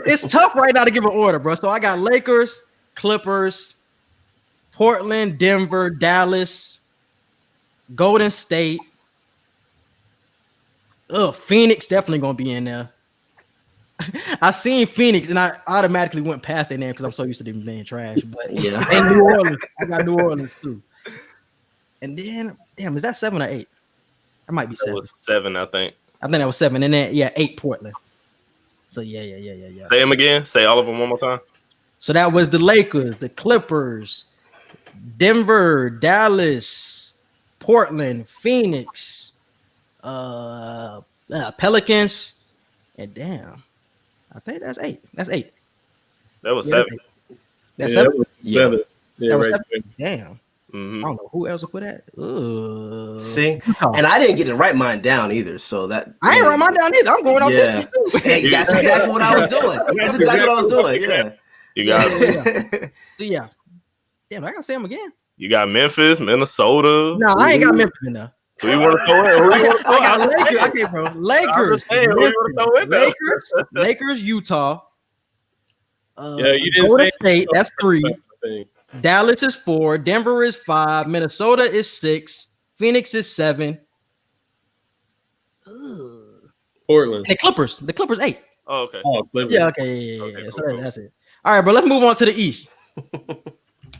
it's tough right now to give an order, bro. So I got Lakers, Clippers, Portland, Denver, Dallas, Golden State. Phoenix definitely gonna be in there. I seen Phoenix and I automatically went past their name because I'm so used to them being trash. But Yeah. and New Orleans, I got New Orleans too. And then, damn, is that 7 or 8? That might be 7. That was 7, I think. I think that was 7. And then 8 Portland. So yeah. Say them again. Say all of them one more time. So that was the Lakers, the Clippers, Denver, Dallas, Portland, Phoenix, Pelicans, and damn, I think that's 8. That's 8. That was 7. That's 7. That was 7. Yeah, That was right 7. Damn. Mm-hmm. I don't know who else would put that. See, and I didn't get to write mine down either. So that I ain't write mine down either. I'm going off this too. That's exactly what I was doing. That's exactly what I was doing. Yeah. You got So yeah. Damn, I gotta say them again. You got Memphis, Minnesota. No, I ain't got Memphis in there. Who you want to throw in? I got Lakers. Okay, bro. Lakers. Lakers, Utah. Yeah, you didn't Golden say State. That's 3. I think. Dallas is 4. Denver is 5. Minnesota is 6. Phoenix is 7. Portland. And the Clippers 8. Oh, okay. Oh, Clippers. Yeah, okay. Okay, So cool. that's it. All right, bro. Let's move on to the East.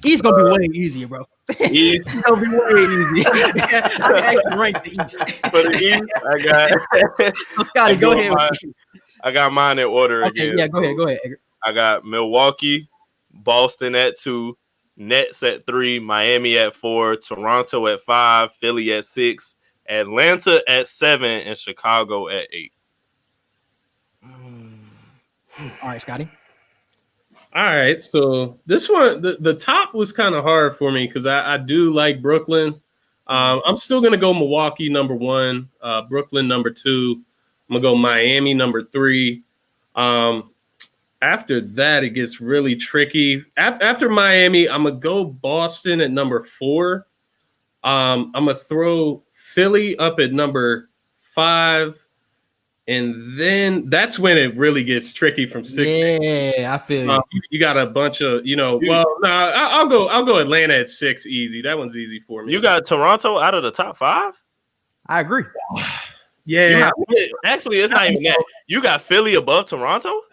East gonna be way easier, bro. East. It's gonna be way easier. I can actually rank the East. For the East, I got. So, Scotty, go ahead. I got mine in order Okay, again. yeah, go ahead. I got Milwaukee, Boston at 2, Nets at 3, Miami at 4, Toronto at 5, Philly at 6, Atlanta at 7, and Chicago at 8. All right, Scotty. All right, so this one, the top was kind of hard for me because I do like Brooklyn. I'm still gonna go Milwaukee number 1, Brooklyn number 2. I'm gonna go Miami number 3. After that, it gets really tricky. After Miami, I'm gonna go Boston at number 4. I'm gonna throw Philly up at number 5. And then that's when it really gets tricky from 6. Yeah, I feel you. You got a bunch of, I'll go Atlanta at 6 easy. That one's easy for me. You got Toronto out of the top 5? I agree. Yeah. Actually, it's not even that. You got Philly above Toronto?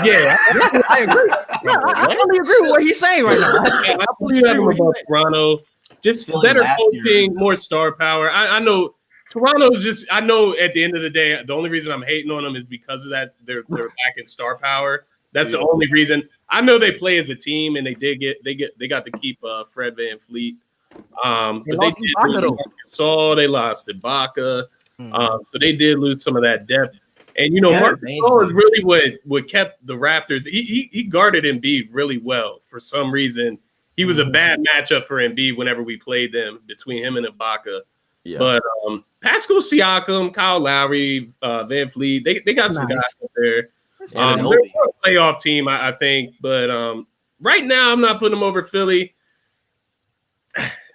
Yeah. I agree. Yeah, I fully agree with what he's saying right now. I fully agree with Toronto. Just Philly better last coaching, year. more star power. I know Toronto's just, I know at the end of the day, the only reason I'm hating on them is because of that. They're lacking star power. That's the only reason. I know they play as a team and they got to keep Fred VanVleet. But they did lose Gasol, they lost Ibaka. So they did lose some of that depth. And Marc Gasol is really what kept the Raptors. He guarded Embiid really well. For some reason, he was a bad matchup for Embiid whenever we played them, between him and Ibaka. Yeah. But Pascal Siakam, Kyle Lowry, VanVleet, they got some guys up there. They're a playoff team, I think. But right now, I'm not putting them over Philly.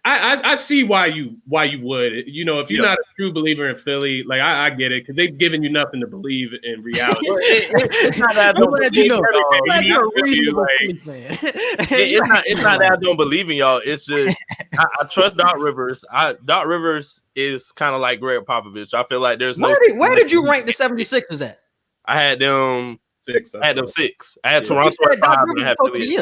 I see why you would. If you're not a true believer in Philly, like I get it, because they've given you nothing to believe in reality. It's not that I don't believe It's not that I don't believe in y'all. It's just I trust Doc Rivers. Doc Rivers is kind of like Greg Popovich. I feel like there's no. Where did you rank the 76ers at? I had them 6. I had 6. I had Toronto at 5. And I had Philly.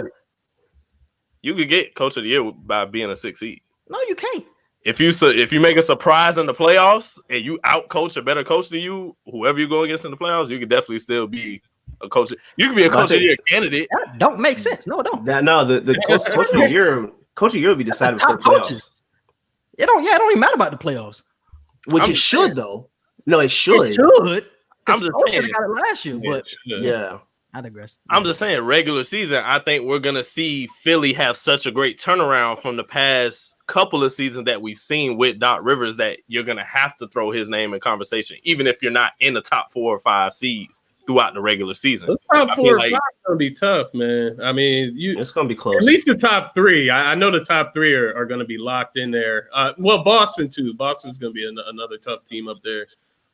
You could get Coach of the Year by being a 6 seed. No, you can't. If you make a surprise in the playoffs and you out coach a better coach than you, whoever you go against in the playoffs, you could definitely still be a coach. You can be a coach of the year candidate. That don't make sense. No, it don't. The coach of the year will be decided before playoffs. It don't even matter about the playoffs. Which it should though. No, it should. It should. I'm just saying. Got it last year, but yeah. I digress. I'm just saying, regular season, I think we're going to see Philly have such a great turnaround from the past couple of seasons that we've seen with Doc Rivers that you're going to have to throw his name in conversation, even if you're not in the top 4 or 5 seeds. throughout the regular season. Those top 4 or 5 gonna be tough, man. I mean, it's gonna be close. At least the top 3. I know the top 3 are gonna be locked in there. Well, Boston too. Boston's gonna be another tough team up there.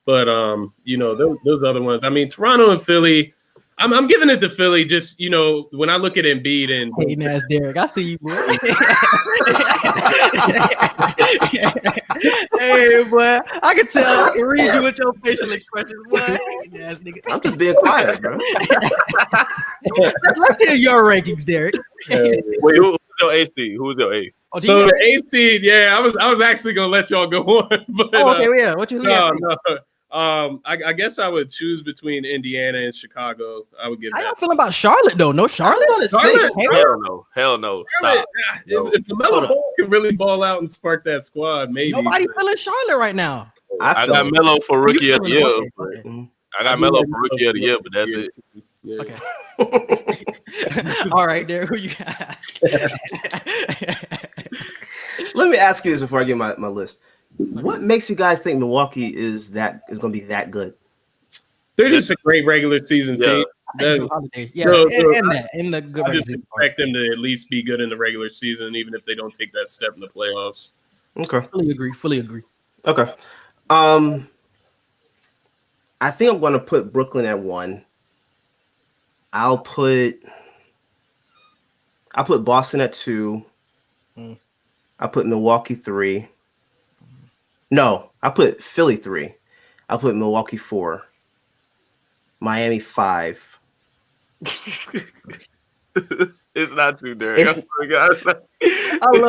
But those other ones. I mean, Toronto and Philly. I'm giving it to Philly. Just when I look at Embiid and hey, Nas Derek, I see you, boy. Hey, boy, I can tell. I can read you with your facial expressions, boy. Ass nigga. I'm just being quiet, bro. Let's hear your rankings, Derek. Wait, who's your AC? Who's your A? Oh, so the 18, yeah, I was actually gonna let y'all go on, but okay, yeah. What you? No. I guess I would choose between Indiana and Chicago. I would give. How y'all feeling about Charlotte though? No Charlotte? Hell no. Stop. If LaMelo Ball can really ball out and spark that squad, maybe. Nobody feeling Charlotte right now. I got Melo for rookie of the year. I got Melo for rookie of the year, but that's it. Yeah. Okay. All right, Derek, who you got? Let me ask you this before I get my list. What makes you guys think Milwaukee is going to be that good? They're just a great regular season team. In the good. I just expect them to at least be good in the regular season, even if they don't take that step in the playoffs. Okay, fully agree. Okay, I think I'm going to put Brooklyn at 1. I'll put Boston at 2. I'll put Milwaukee 3. No, I put Philly 3. I'll put Milwaukee 4. Miami 5. It's not true, Derek. I love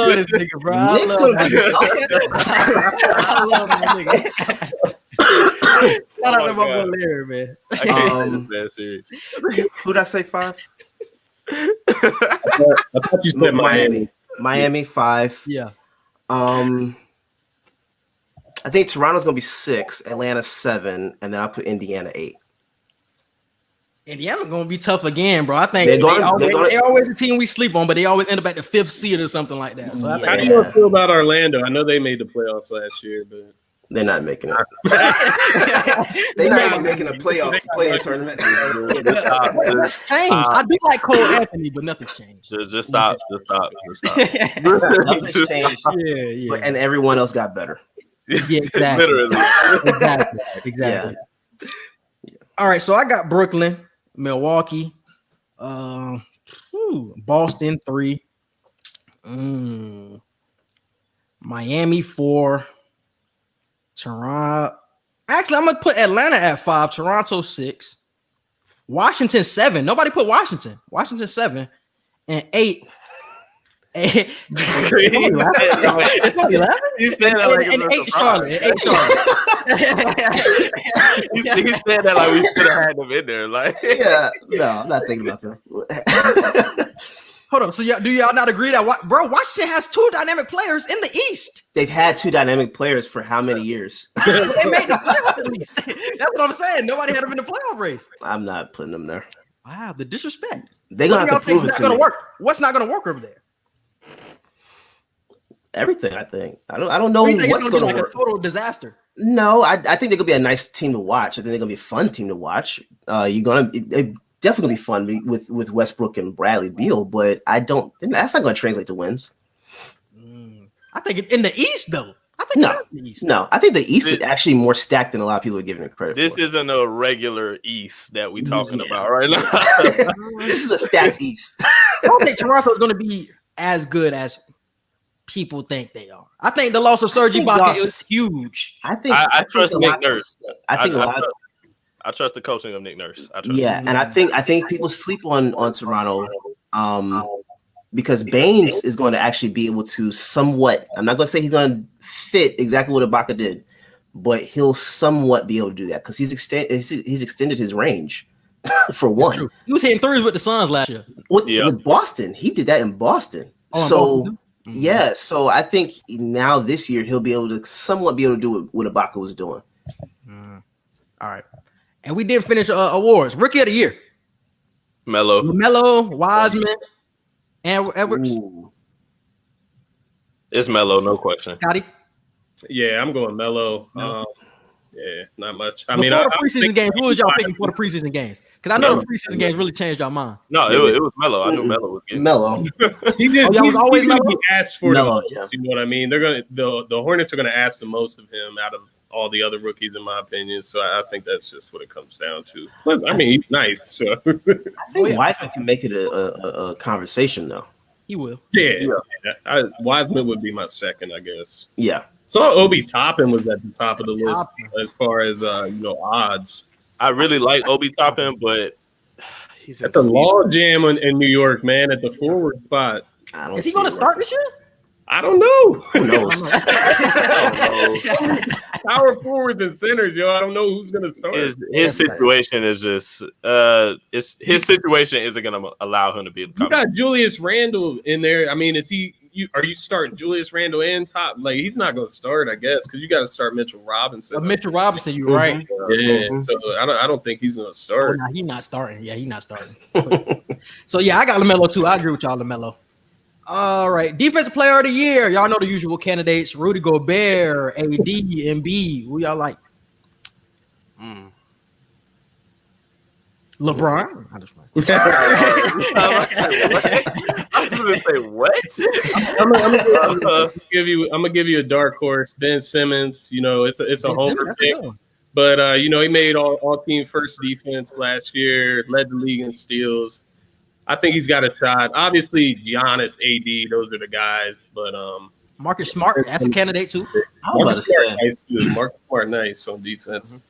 this nigga, bro. I love this nigga. Shout out to my boy Larry, man. I can't take this serious. Who'd I say 5? I thought you said Miami. Miami 5. Yeah. I think Toronto's gonna be 6, Atlanta 7, and then I'll put Indiana 8. Indiana's gonna be tough again, bro. I think they're always a team we sleep on, but they always end up at the 5th seed or something like that. So how do you feel about Orlando? I know they made the playoffs last year, but they're not making it. They're not even making a playing tournament. That's changed. I do like Cole Anthony, but nothing's changed. Just stop. Nothing's changed. Yeah. And everyone else got better. Yeah, exactly. Literally. Exactly. Yeah. All right, so I got Brooklyn, Milwaukee, Boston 3, Miami 4, Toronto. Actually, I'm gonna put Atlanta at 5, Toronto 6, Washington 7. Nobody put Washington. Washington 7 and 8. It's only 11. You said that like and 8 Charlotte. He said that like we should have had them in there. Like, yeah, no, I'm not thinking about that. Hold on. So do y'all not agree that Washington has 2 dynamic players in the East? They've had 2 dynamic players for how many years? They made the playoffs at least. That's what I'm saying. Nobody had them in the playoff race. I'm not putting them there. Wow, the disrespect. They're gonna have to prove it to me. Work? What's not gonna work over there? Everything, I think. I don't know what's going to work. A total disaster. No, I think they're going to be a nice team to watch. I think they're going to be a fun team to watch. They're definitely going to be fun with Westbrook and Bradley Beal, but that's not going to translate to wins. I think in the East, though. I think no. I think the East is actually more stacked than a lot of people are giving it credit for. This isn't a regular East that we're talking about right now. This is a stacked East. I don't think Toronto is going to be as good as people think they are. I think the loss of Serge Ibaka is huge. I trust Nick Nurse. I trust the coaching of Nick Nurse. And I think people sleep on Toronto because Baines is going to actually be able to somewhat. I'm not going to say he's going to fit exactly what Ibaka did, but he'll somewhat be able to do that because he's extended his range for one. True. He was hitting threes with the Suns last year. With Boston, he did that in Boston. Yeah, so I think now this year he'll be able to somewhat do what Ibaka was doing. All right, and we did finish awards. Rookie of the Year: Melo, Wiseman, and Edwards. It's Melo, no question. Scotty? Yeah, I'm going Melo. Yeah, not much. I Before mean, the preseason games, who was y'all picking for the preseason games? Because I know the preseason games really changed y'all mind. No, it was Melo. I knew Melo was getting Melo. Y'all was always gonna Melo? be asked for Melo, the most, yeah. you know what I mean? They're gonna the Hornets are gonna ask the most of him out of all the other rookies, in my opinion. So I think that's just what it comes down to. Plus, I mean, he's nice. So I think Wiseman can make it a conversation, though. He will. yeah. Wiseman would be my second, I guess. Yeah. So Obi Toppin was at the top of the list as far as odds. I really like Obi Toppin, but he's At the log jam in New York, man, at the forward spot. Is he going to start this year? I don't know. Who knows? Power forwards and centers, yo. I don't know who's going to start. His situation is just his situation isn't going to allow him to be. You got Julius Randle in there. I mean, are you starting Julius Randle and top? Like, he's not going to start, I guess, because you got to start Mitchell Robinson. Mitchell Robinson, you're right. Yeah, so I don't think he's going to start. Oh, nah, he's not starting. Yeah, he's not starting. So yeah, I got LaMelo too. I agree with y'all, LaMelo. All right, defensive player of the year. Y'all know the usual candidates: Rudy Gobert, AD, Embiid. Who y'all like? LeBron. I just like. I was gonna say what? I'm gonna give you a dark horse. Ben Simmons. You know, it's a homer pick, but he made all team first defense last year. Led the league in steals. I think he's got a shot. Obviously, Giannis, AD, those are the guys. But Marcus Smart, that's a candidate too. Marcus Smart, nice on defense.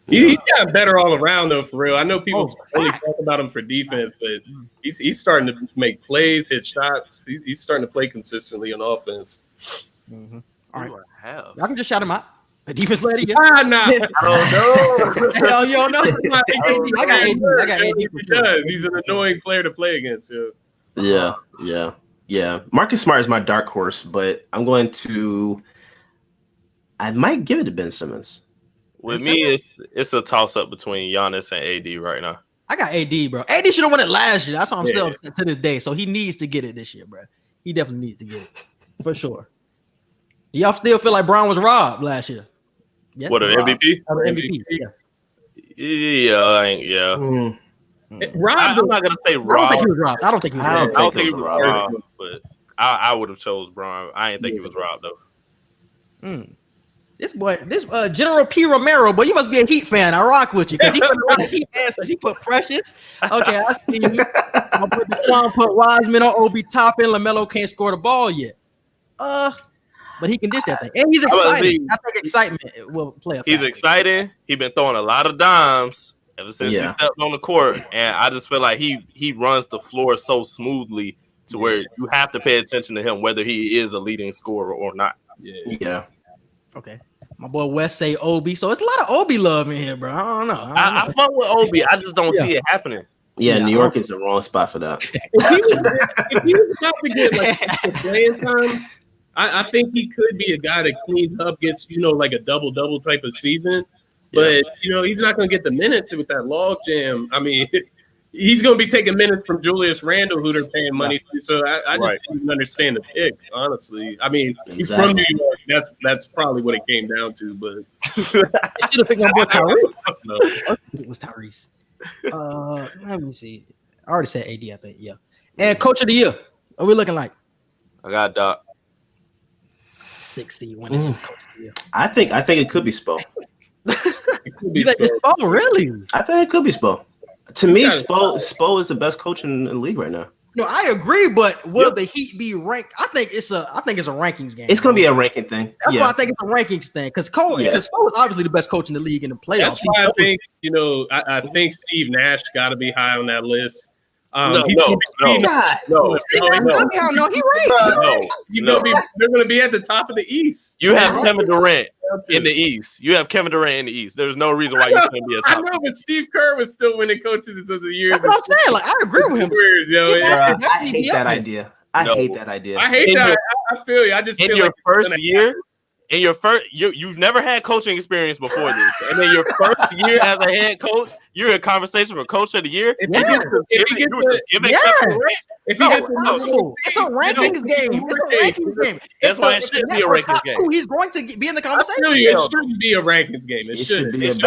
He's gotten better all around, though, for real. I know people only talk about him for defense, but he's starting to make plays, hit shots. He's starting to play consistently on offense. Mm-hmm. All right, I y'all can just shout him out. A defense player, yeah. Nah. don't know. Hell, you don't know. I got AD. He does. He's an annoying player to play against. Yeah. Marcus Smart is my dark horse, but I might give it to Ben Simmons. With me, it's a toss up between Giannis and AD right now. I got AD, bro. AD should have won it last year. That's why I'm still upset to this day. So he needs to get it this year, bro. He definitely needs to get it for sure. Do y'all still feel like Brown was robbed last year? Yes, What, an MVP? MVP. Yeah. Rob, I'm not gonna say I don't robbed. think he was robbed. I don't think he was robbed. But I would have chose Brown. I didn't think he was robbed though. This General P. Romero, boy, you must be a Heat fan. I rock with you because he put the Heat answers. He put Precious. Okay, I see you. I put Wiseman on Obi Toppin. LaMelo can't score the ball yet. But he can dish that thing, and he's excited. I think excitement will play a factor. He's excited. He's been throwing a lot of dimes ever since he stepped on the court, and I just feel like he runs the floor so smoothly to where you have to pay attention to him, whether he is a leading scorer or not. Yeah. Okay. My boy West say Obi, so it's a lot of Obi love in here, bro. I don't know. I fuck with Obi. I just don't see it happening. Yeah, New York is the wrong spot for that. If he was about to get like playing time, I think he could be a guy that cleans up, gets like a double type of season. But he's not going to get the minutes with that log jam. I mean, he's going to be taking minutes from Julius Randle, who they're paying money to. So I just didn't understand the pick, honestly. I mean, he's from New York. That's probably what it came down to. But I should have picked my boy Tyrese. It was Tyrese. Let me see. I already said AD, I think. Yeah. And Coach of the Year. What are we looking like? I got Doc. 60 winning Coach of the Year. I think it could be Spo. You like this Spo, really? I think it could be Spo. To me, Spo is the best coach in the league right now. No, I agree, but will the Heat be ranked? I think it's a rankings game. It's gonna be a ranking thing. That's why I think it's a rankings thing. Because Spo is obviously the best coach in the league in the playoffs. That's why I think I think Steve Nash got to be high on that list. No. He right. They're going to be at the top of the East. You have Kevin Durant in the East. There's no reason why you couldn't be a top. I know, but Steve Kerr was still winning coaches of the years. That's what I'm saying. Like, I agree with him. I hate that idea. I hate that idea. I hate that. I feel you. I just in feel your like first year. in your first, you've never had coaching experience before this, and then your first year as a head coach, you're in conversation for Coach of the Year. It's a rankings game. It's a rankings game. That's why it should be a rankings game. He's going to be in the conversation. It shouldn't be a rankings game. It should be. It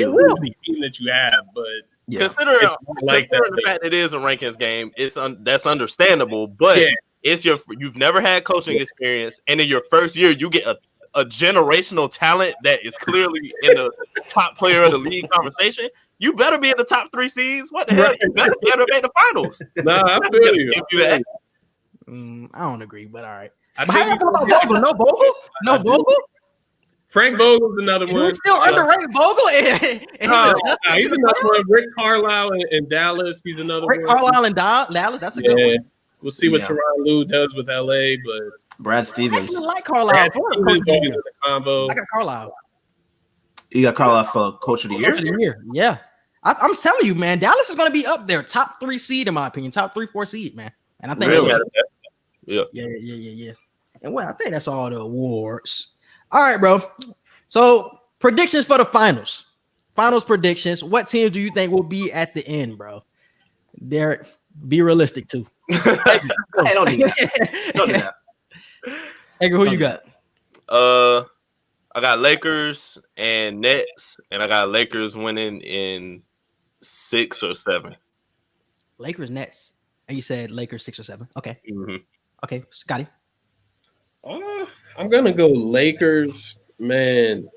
will be the team that you have, but considering the fact that it is a rankings game, that's understandable. But you've never had coaching experience, and in your first year, you get a generational talent that is clearly in the top player of the league conversation. You better be in the top 3 seeds. What the hell? You better be able to make the finals. I feel you. I don't agree, but all right. No Vogel. Frank Vogel's another one. He's still underrated Vogel. He's another one. Rick Carlisle in Dallas. He's another one. Rick Carlisle in Dallas. That's a good one. We'll see what Tyronn Lue does with LA, but Brad Stevens. I like Carlisle. I got Carlisle. You got Carlisle for Coach of the Year? Coach of the Year, yeah. I'm telling you, man, Dallas is going to be up there, top 3 seed in my opinion, top 3-4 seed, man. And I think yeah. And well, I think that's all the awards. All right, bro. So predictions for the finals. Finals predictions. What teams do you think will be at the end, bro? Derek, be realistic too. Hey, don't do that. Don't do that. Edgar, who you got? I got Lakers and Nets, and I got Lakers winning in 6 or 7. Lakers, Nets. And you said Lakers 6 or 7. Okay. Mm-hmm. Okay, Scotty. I'm gonna go Lakers, man.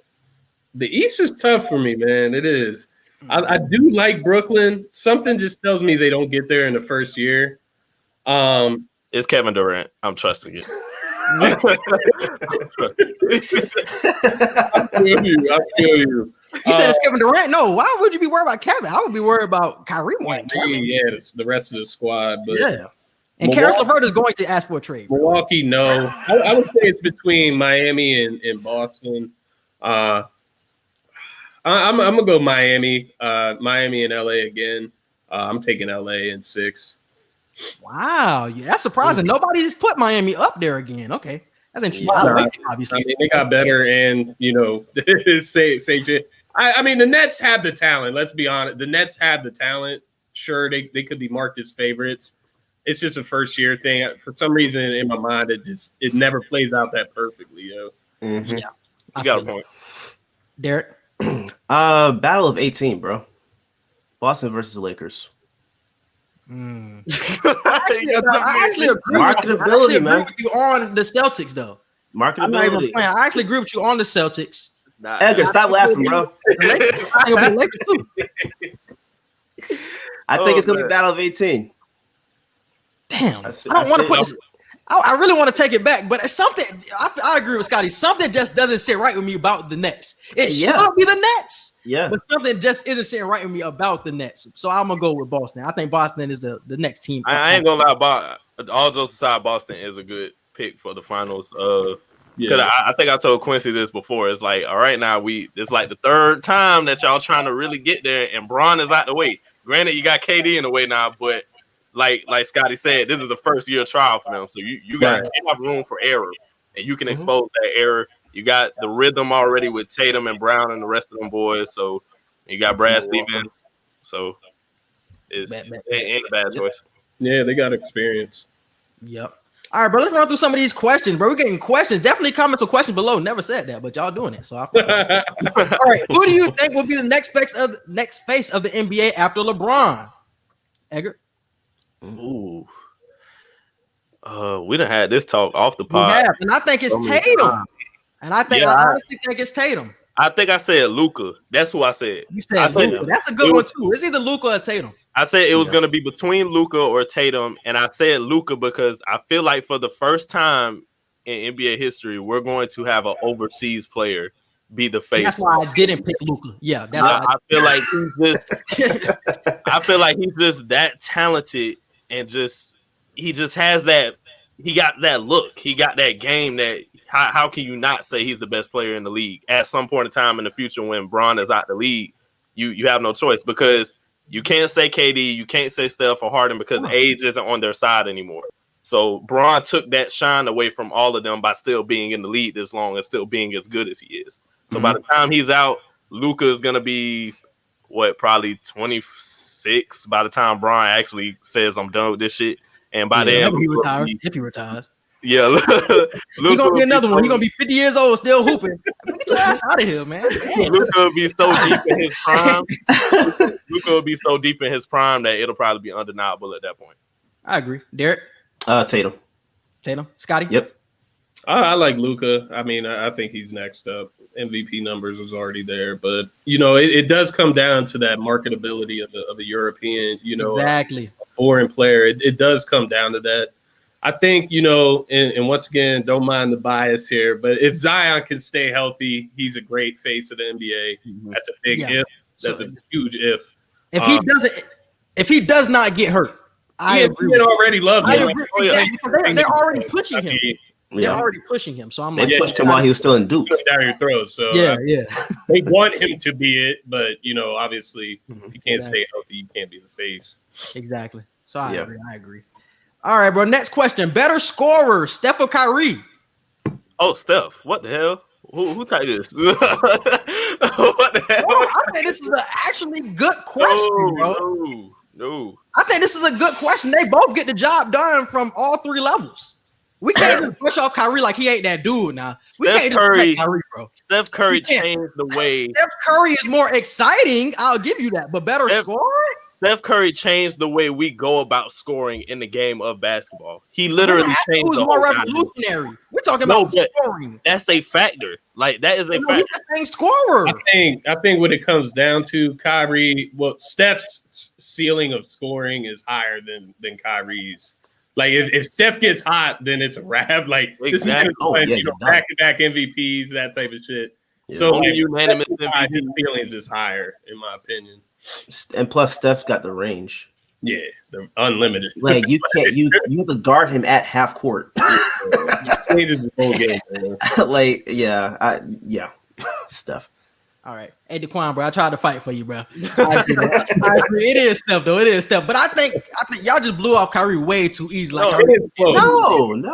The East is tough for me, man. It is. I do like Brooklyn. Something just tells me they don't get there in the first year. It's Kevin Durant. I'm trusting it. I feel you. You said it's Kevin Durant? No, why would you be worried about Kevin? I would be worried about Kyrie winning. Yeah, the rest of the squad. But yeah. And Karis LeVert is going to ask for a trade. Milwaukee, no. I would say it's between Miami and Boston. I'm gonna go Miami. Miami and LA again. I'm taking LA in 6. Wow, yeah, that's surprising. Nobody just put Miami up there again. Okay, that's interesting. Obviously, I mean, they got better, and say shit. I mean, the Nets have the talent. Let's be honest. The Nets have the talent. Sure, they could be marked as favorites. It's just a first year thing. For some reason, in my mind, it never plays out that perfectly, yo. Mm-hmm. Yeah, you got a point, Derek. Battle of 18, bro. Boston versus the Lakers. I actually agree. Marketability, man. With you on the Celtics, though. Marketability. I actually agree with you on the Celtics. Edgar, stop laughing, bro. I think it's gonna be Battle of 18. Damn, I don't want to put this. I really want to take it back, but it's something. I agree with Scotty. Something just doesn't sit right with me about the Nets. It should be the Nets, but something just isn't sitting right with me about the Nets. So I'm gonna go with Boston. I think Boston is the next team. I ain't gonna lie, all jokes aside, Boston is a good pick for the finals. I think I told Quincy this before. It's like, all right, now it's like the 3rd time that y'all trying to really get there, and Bron is out the way. Granted, you got KD in the way now, but like Scotty said, this is the first year trial for them. So you got have room for error, and you can expose that error. You got the rhythm already with Tatum and Brown and the rest of them boys. So you got Brad Stevens. So it ain't a bad choice. Yeah, they got experience. Yep. All right, bro. Let's run through some of these questions, bro. We're getting questions. Definitely comments or questions below. Never said that, but y'all doing it. So, all right. Who do you think will be the next face of the NBA after LeBron? Edgar. Ooh. We done had this talk off the pod. And I think it's Tatum. And I honestly think it's Tatum. I think I said Luka. That's who I said. You said Luka. That's a good one too. It's either Luka or Tatum. I said it was going to be between Luka or Tatum, and I said Luka because I feel like for the first time in NBA history, we're going to have an overseas player be the face. That's why I didn't pick Luka. Yeah, that's why I feel like he's just that talented, and he just has that. He got that look. He got that game. That how can you not say he's the best player in the league at some point in time in the future when Bron is out the league? You have no choice because you can't say KD, you can't say Steph or Harden because age isn't on their side anymore. So Bron took that shine away from all of them by still being in the league this long and still being as good as he is. So by the time he's out, Luka is gonna be probably 26 by the time Bron actually says I'm done with this shit. And by then, if he retires. Yeah, He's gonna be another one. He's gonna be 50 years old, still hooping. Get your ass out of here, man. Luka will be so deep in his prime. Luka will be so deep in his prime that it'll probably be undeniable at that point. I agree. Derek? Tatum. Scotty? Yep. I like Luka. I mean, I think he's next up. MVP numbers was already there, but it does come down to that marketability of a European, exactly, foreign player. It does come down to that. I think, and once again, don't mind the bias here, but if Zion can stay healthy, he's a great face of the NBA. That's a big if. That's a huge if. If he does not get hurt, I agree. Already loves him. Exactly. They're already pushing him. They're already pushing him. So I'm like, they pushed him while he was still in Duke. Down your throat. So yeah. They want him to be it, but obviously, if you can't stay healthy, you can't be the face. Exactly. So I agree. All right, bro. Next question. Better scorer, Steph or Kyrie? Oh, Steph. What the hell? Who typed this? What the hell? Bro, I think this is an actually good question, bro. No. I think this is a good question. They both get the job done from all three levels. We can't just push off Kyrie like he ain't that dude now. Steph Curry, bro. Steph Curry changed the way. Steph Curry is more exciting. I'll give you that. But better scorer? Steph Curry changed the way we go about scoring in the game of basketball. He literally changed the whole revolutionary. We're talking about scoring. That's a factor. Like that is a factor. He's a scorer. I think what it comes down to, Kyrie. Well, Steph's ceiling of scoring is higher than Kyrie's. Like if Steph gets hot, then it's a wrap. Like this man is back-to-back MVPs, that type of shit. Yeah. So unanimous MVP. His feelings is higher, in my opinion. And plus, Steph's got the range. Yeah, the unlimited. Like you can't you have to guard him at half court. Changes the whole game, man. Steph. All right. Hey, Daquan, bro, I tried to fight for you, bro. I agree. It is Steph, though. It is Steph. But I think y'all just blew off Kyrie way too easy. Like, no. Like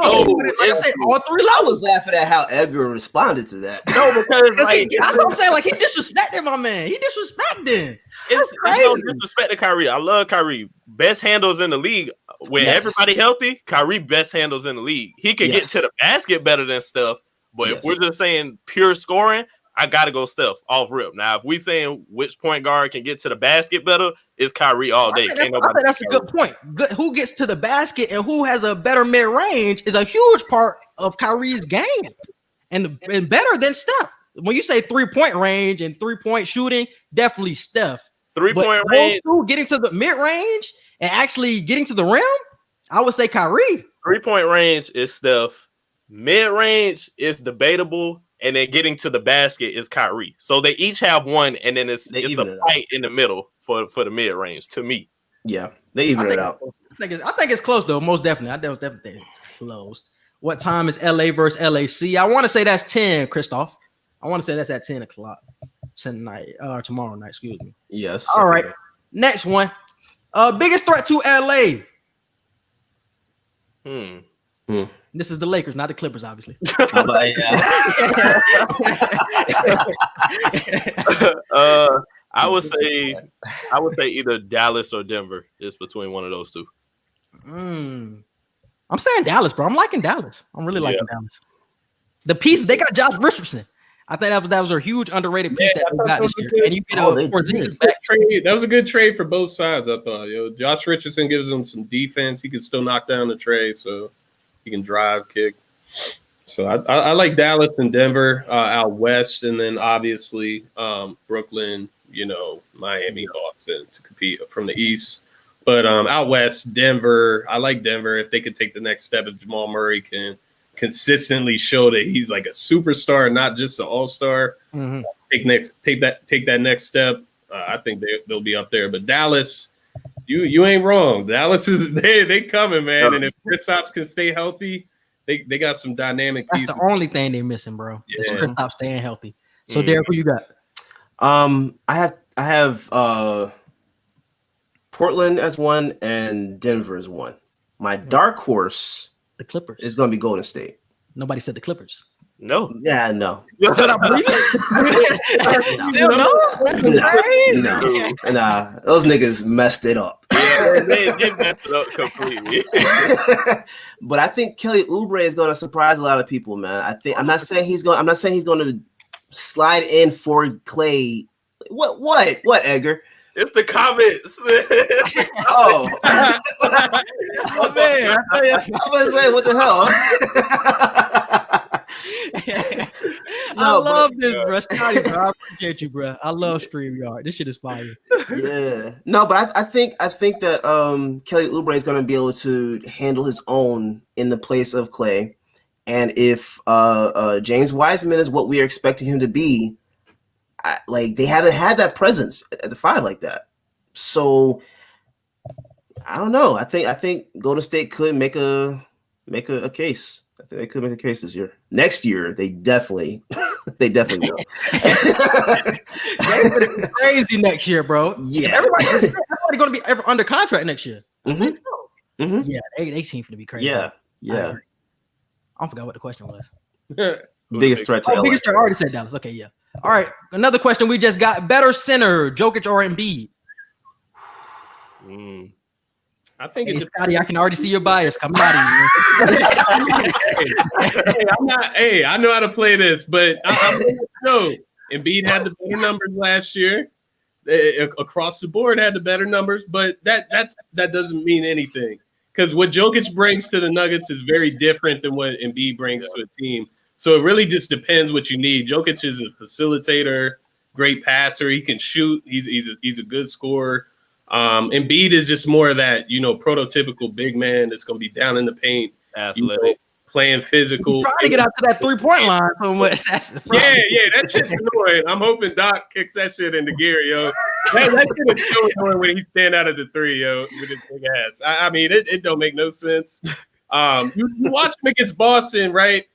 I said, all three levels. I was laughing at how Edgar responded to that. No, because that's what I'm saying. Like, he disrespected my man. He disrespected. It's no disrespect to Kyrie. I love Kyrie. Best handles in the league. When everybody healthy, Kyrie best handles in the league. He can get to the basket better than Steph. But if we're just saying pure scoring, I gotta go Steph off rip. Now, if we saying which point guard can get to the basket better, it's Kyrie all day. I think that's a good point. Who gets to the basket and who has a better mid range is a huge part of Kyrie's game, and better than Steph. When you say 3-point range and 3-point shooting, definitely Steph. 3-point range, getting to the mid range and actually getting to the rim, I would say Kyrie. 3-point range is Steph. Mid range is debatable. And then getting to the basket is Kyrie. So they each have one, and then it's a fight in the middle for the mid range. To me, yeah, they even it out. I think it's close though. Most definitely, I definitely think it's close. What time is LA versus LAC? I want to say that's 10, Christoph. I want to say that's at 10 o'clock tonight or tomorrow night. Excuse me. Yes. All right. Next one. Biggest threat to LA. This is the Lakers, not the Clippers, obviously. I would say either Dallas or Denver. It's between one of those two. I'm saying Dallas, bro. I'm liking Dallas. I'm really liking Dallas. The pieces they got Josh Richardson. I think that was a huge underrated piece that they got this year. And you get Porzingis back. That was a good trade for both sides, I thought. Josh Richardson gives them some defense. He can still knock down the tray, so he can drive, kick. So I like Dallas and Denver out west, and then obviously Brooklyn, Miami, Boston to compete from the east. But out west, Denver, I like Denver. If they could take the next step, if Jamal Murray can consistently show that he's like a superstar, not just an all-star, take that next step, I think they'll be up there. But Dallas, you ain't wrong. Dallas is they coming, man. And if Kristaps can stay healthy, they got some dynamic pieces. That's the only thing they're missing, bro. Is Kristaps staying healthy. So Derek, who you got? I have Portland as one and Denver as one. My dark horse, the Clippers, is going to be Golden State. Nobody said the Clippers. No. Yeah, no. You still not believe it? Still no? That's crazy. No. Nah, those niggas messed it up. Yeah, they messed it up completely. But I think Kelly Oubre is going to surprise a lot of people, man. I'm not saying he's going to slide in for Clay. What, Edgar? It's the comments. Oh. Oh man, I tell you. I was like, what the hell? I love this, bro. Scotty, bro. I appreciate you, bro. I love StreamYard. This shit is fire. Yeah. No, but I think that Kelly Oubre is going to be able to handle his own in the place of Clay. And if James Wiseman is what we are expecting him to be, they haven't had that presence at the 5 like that. So I don't know. I think Golden State could make a case. I think they could make a case this year. Next year, they definitely will. They're gonna be crazy next year, bro. Yeah, everybody's gonna be under contract next year. Mm-hmm. I think so. Mm-hmm. Yeah, they seem to be crazy. Yeah. I forgot what the question was. Biggest threat to LA. Biggest threat. I already said Dallas. Okay, yeah. All right. Another question we just got: better center, Jokic or Embiid? I think it's Scotty. I can already see your bias coming out of you. I know how to play this, but I'm no. Embiid had the better numbers last year. Across the board had the better numbers, but that doesn't mean anything because what Jokic brings to the Nuggets is very different than what Embiid brings to a team. So it really just depends what you need. Jokic is a facilitator, great passer. He can shoot. He's a good scorer. Embiid is just more of that, prototypical big man that's going to be down in the paint, athletic, playing physical. Trying to get out to that 3-point line so much. That's the problem. Yeah, that shit's annoying. I'm hoping Doc kicks that shit into gear, yo. That shit is so annoying when he stand out at the 3, yo, with his big ass. I mean, it don't make no sense. You watch him against Boston, right?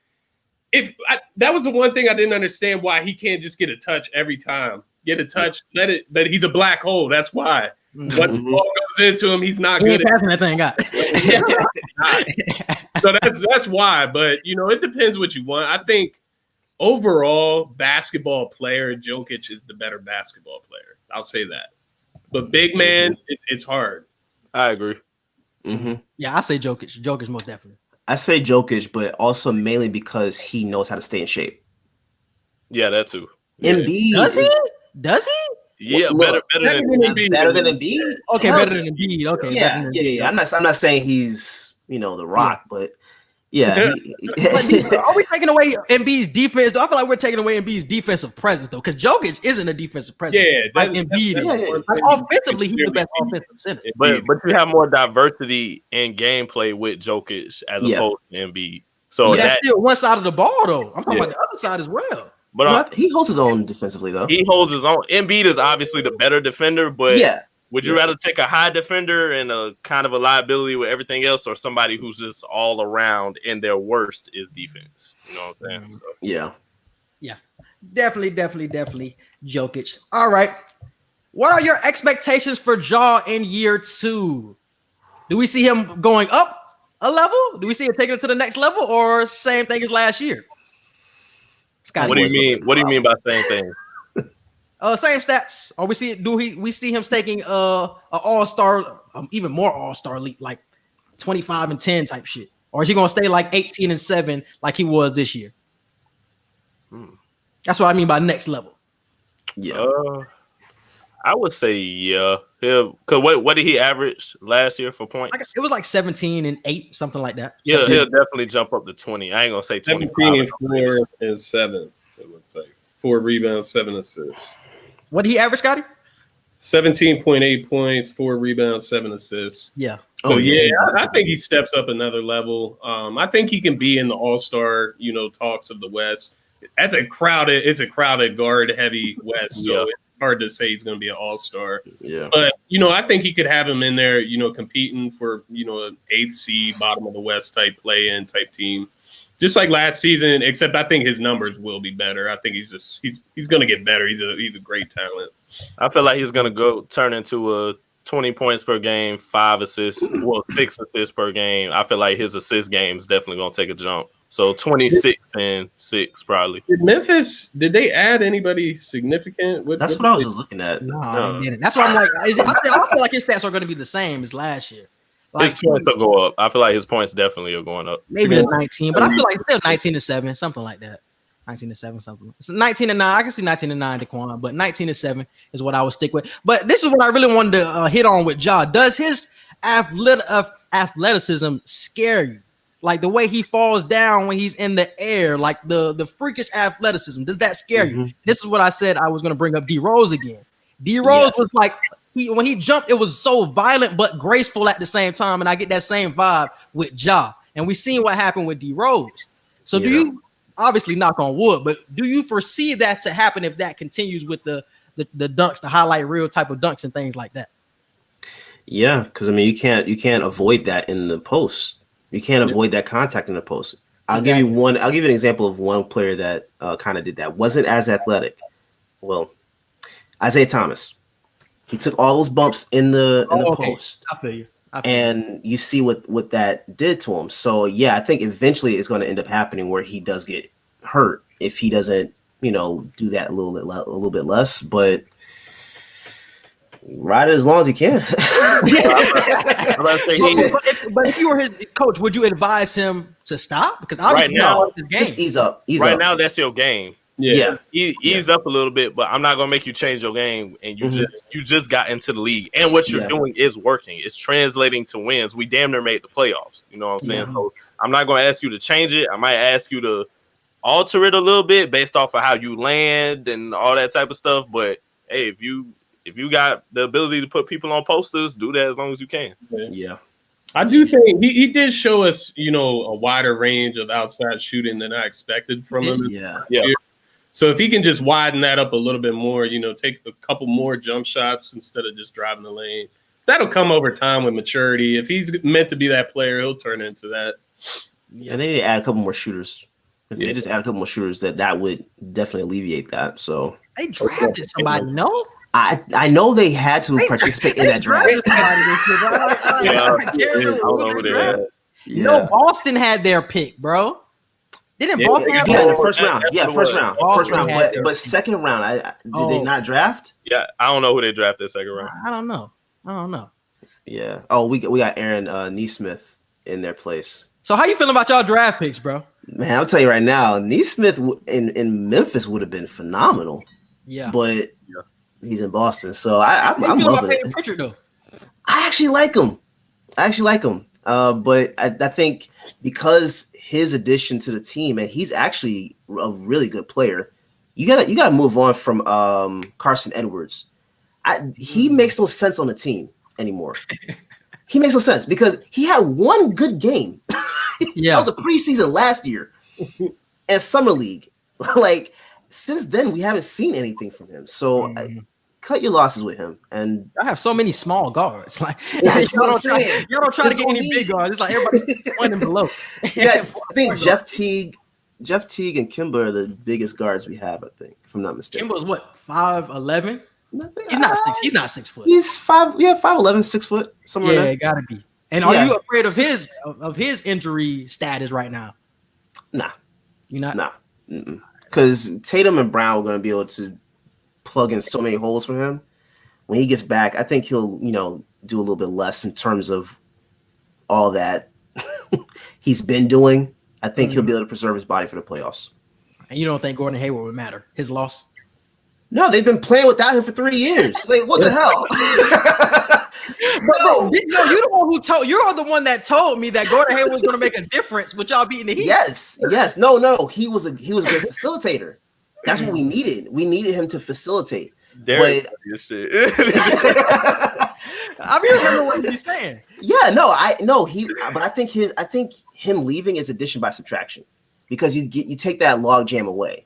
That was the one thing I didn't understand why he can't just get a touch every time. Get a touch, let it. But he's a black hole. That's why. Mm-hmm. What the ball goes into him, he's not good at passing that thing out. So that's why. But it depends what you want. I think overall, basketball player, Jokic is the better basketball player. I'll say that. But big man, it's hard. I agree. Mm-hmm. Yeah, I say Jokic. Jokic most definitely. I say Jokic, but also mainly because he knows how to stay in shape. Yeah, that too. Embiid. Does he? Yeah, better than Embiid. Better than Embiid. Okay, better than Embiid. Okay. Yeah. I'm not saying he's the Rock, but yeah. Are we taking away Embiid's defense? I feel like we're taking away Embiid's defensive presence though, because Jokic isn't a defensive presence. Yeah, like Embiid is. Like, offensively, he's the best offensive center. But you have more diversity in gameplay with Jokic as opposed to Embiid. So that's still one side of the ball though. I'm talking about the other side as well. But he holds his own defensively, though. He holds his own. Embiid is obviously the better defender, but would you rather take a high defender and a kind of a liability with everything else, or somebody who's just all around and their worst is defense? You know what I'm saying? So. Yeah. Definitely Jokic. All right. What are your expectations for Ja in year 2? Do we see him going up a level? Do we see him taking it to the next level, or same thing as last year? What do you mean? What do you mean by same thing? Same stats. Or we see him taking an all-star, even more all-star elite, like 25-10 type shit, or is he gonna stay like 18-7 like he was this year? That's what I mean by next level. Yeah, I would say yeah. Cause what did he average last year for points? It was like 17 and 8, something like that. Yeah, he'll definitely jump up to 20. I ain't gonna say 25. 17 and 4 and 7. It looks like 4 rebounds, 7 assists. What did he average, Scotty? 17.8 points, 4 rebounds, 7 assists. Yeah. So I think he steps up another level. I think he can be in the all-star, talks of the West. It's a crowded guard heavy West. So it's hard to say he's going to be an all-star. Yeah. But, I think he could have him in there, competing for, an 8th seed, bottom of the West type play-in type team. Just like last season, except I think his numbers will be better. I think he's going to get better. He's a great talent. I feel like he's going to turn into a 20 points per game, 5 assists, 6 assists per game. I feel like his assist game is definitely going to take a jump. So 26 and 6 probably. Did they add anybody significant? That's what I was just looking at. No, they didn't. That's why I'm like, I feel like his stats are going to be the same as last year. Like, his points will go up. I feel like his points definitely are going up. Maybe to 19, but I feel like still 19-7, something like that. 19-7, something. So 19-9. I can see 19-9 Daquan, but 19-7 is what I would stick with. But this is what I really wanted to hit on with Ja. Does his athleticism scare you? Like the way he falls down when he's in the air, like the freakish athleticism. Does that scare you? This is what I said I was going to bring up D Rose again. D Rose was like, when he jumped, it was so violent but graceful at the same time. And I get that same vibe with Ja. And we seen what happened with D Rose. So do you, obviously knock on wood, but do you foresee that to happen if that continues with the dunks, the highlight reel type of dunks and things like that? Yeah, because I mean you can't avoid that in the post. You can't avoid that contact in the post. I'll give you an example of one player that kind of did that. Wasn't as athletic. Well, Isaiah Thomas. He took all those bumps in the post. I feel you. And you see what that did to him. So yeah, I think eventually it's going to end up happening where he does get hurt if he doesn't, do that a little bit less. But ride it as long as he can. But if you were his coach, would you advise him to stop? Because obviously his game. Just ease up. Now, that's your game. Yeah. Ease up a little bit, but I'm not gonna make you change your game. And you just got into the league, and what you're doing is working. It's translating to wins. We damn near made the playoffs. You know what I'm saying? Yeah. So I'm not gonna ask you to change it. I might ask you to alter it a little bit based off of how you land and all that type of stuff. But hey, if you got the ability to put people on posters, do that as long as you can. Yeah. I do think he did show us, a wider range of outside shooting than I expected from him. Yeah. So if he can just widen that up a little bit more, take a couple more jump shots instead of just driving the lane, that'll come over time with maturity. If he's meant to be that player, he'll turn into that. Yeah, they need to add a couple more shooters. If they just add a couple more shooters, that would definitely alleviate that. So they drafted somebody, no? I know they had to participate in that draft. No, Boston had their pick, bro. Didn't Boston have in the first round? Yeah, first round. But second round, did they not draft? Yeah, I don't know who they drafted second round. I don't know. Yeah. Oh, we got Aaron Nesmith in their place. So how you feeling about y'all draft picks, bro? Man, I'll tell you right now, Nesmith in Memphis would have been phenomenal. Yeah, but he's in Boston, so I'm loving it. Pritchard, though? I actually like him. But I think because his addition to the team, and he's actually a really good player, you gotta move on from Carson Edwards. He makes no sense on the team anymore. He makes no sense because he had one good game. Yeah, that was a preseason last year and summer league. Like since then, we haven't seen anything from him. So cut your losses with him. And I have so many small guards. Like that's what I'm saying. Y'all don't try to get any big guards. It's like everybody's one and below. Yeah, I think Jeff Teague and Kimba are the biggest guards we have. I think, if I'm not mistaken. Kimba's what, 5'11"? He's not 6. He's not 6 foot. He's 5'11", 6 foot. Somewhere. Yeah, it gotta be. And are you afraid of his injury status right now? Nah, you're not. Nah, because Tatum and Brown are going to be able to plug in so many holes for him. When he gets back, I think he'll do a little bit less in terms of all that he's been doing. I think he'll be able to preserve his body for the playoffs. And you don't think Gordon Hayward would matter? His loss? No, they've been playing without him for 3 years. Like, what the hell? Bro, you're the one that told me that Gordon Hayward was going to make a difference with y'all beating the Heat. Yes. No, he was a good facilitator. That's what we needed. We needed him to facilitate. Derek, shit. I remember what he's saying. Yeah, but I think him leaving is addition by subtraction because you take that log jam away.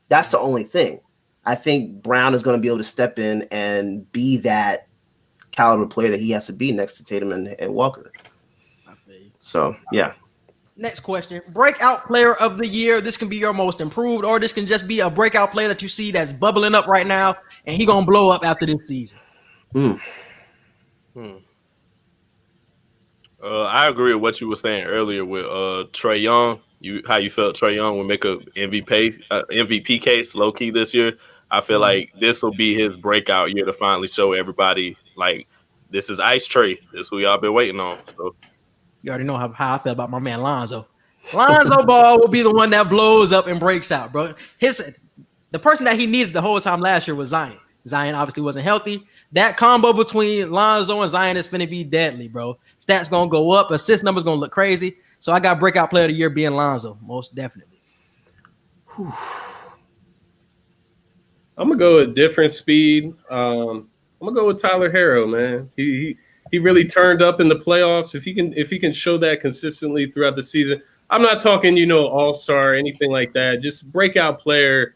That's the only thing. I think Brown is going to be able to step in and be that caliber player that he has to be next to Tatum and Walker. So, yeah. Next question. Breakout player of the year. This can be your most improved, or this can just be a breakout player that you see that's bubbling up right now, and he going to blow up after this season. I agree with what you were saying earlier with Trae Young. How you felt Trae Young would make a MVP case low key this year. I feel like this will be his breakout year to finally show everybody like this is Ice Trae. This is who y'all been waiting on. So you already know how I feel about my man Lonzo. Lonzo Ball will be the one that blows up and breaks out, bro. The person that he needed the whole time last year was Zion. Zion obviously wasn't healthy. That combo between Lonzo and Zion is finna be deadly, bro. Stats gonna go up, assist numbers gonna look crazy. So I got breakout player of the year being Lonzo, most definitely. I'm gonna go with different speed. I'm gonna go with Tyler Herro, man. He really turned up in the playoffs. If he can show that consistently throughout the season, I'm not talking, all-star, anything like that. Just breakout player,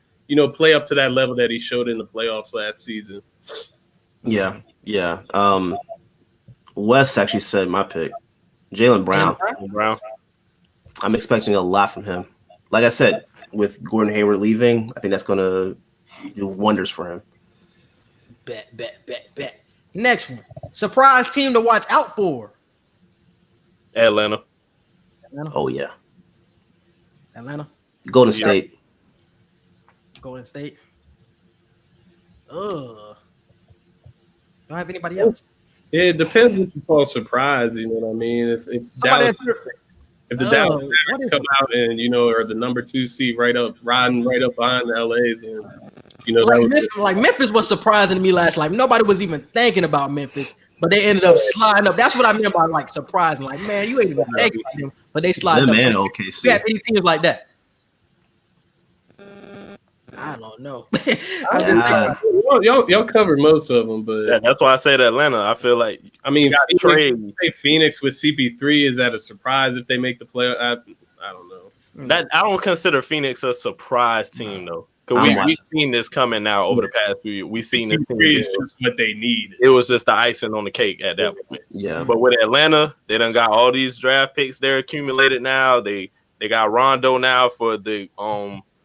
play up to that level that he showed in the playoffs last season. Yeah. Wes actually said my pick, Jaylen Brown. I'm expecting a lot from him. Like I said, with Gordon Hayward leaving, I think that's going to do wonders for him. Bet. Next one. Surprise team to watch out for. Atlanta. Oh, yeah. Atlanta. Golden State. Don't have anybody else. Yeah, it depends what you call surprise. You know what I mean? If the Dallas Mavericks come out and are the number 2 seed riding right up behind LA, then Memphis was surprising to me last night. Nobody was even thinking about Memphis, but they ended up sliding up. That's what I mean by surprising. Like, man, you ain't even thinking about them, but they sliding up. Man, so okay. you have any teams like that? I don't know. Y'all covered most of them, but yeah, that's why I said Atlanta. I feel like Phoenix with CP3 is that a surprise if they make the play? I don't know. That I don't consider Phoenix a surprise team though. Because we've seen this coming now over the past few years. We've seen this. Is just what they need. It was just the icing on the cake at that point. Yeah. But with Atlanta, they done got all these draft picks they're accumulated now. They got Rondo now for the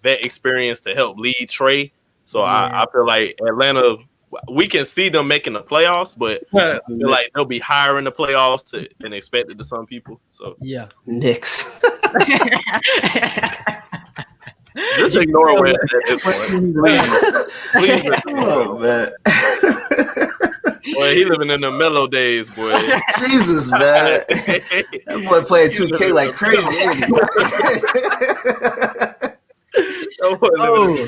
vet experience to help lead Trae. So I feel like Atlanta, we can see them making the playoffs, but I feel like they'll be higher in the playoffs than expected to some people. So yeah, Knicks. Just ignore West at this point. Please. Oh, man. Boy, he living in the mellow days, boy. Jesus, man. That boy playing 2K like crazy.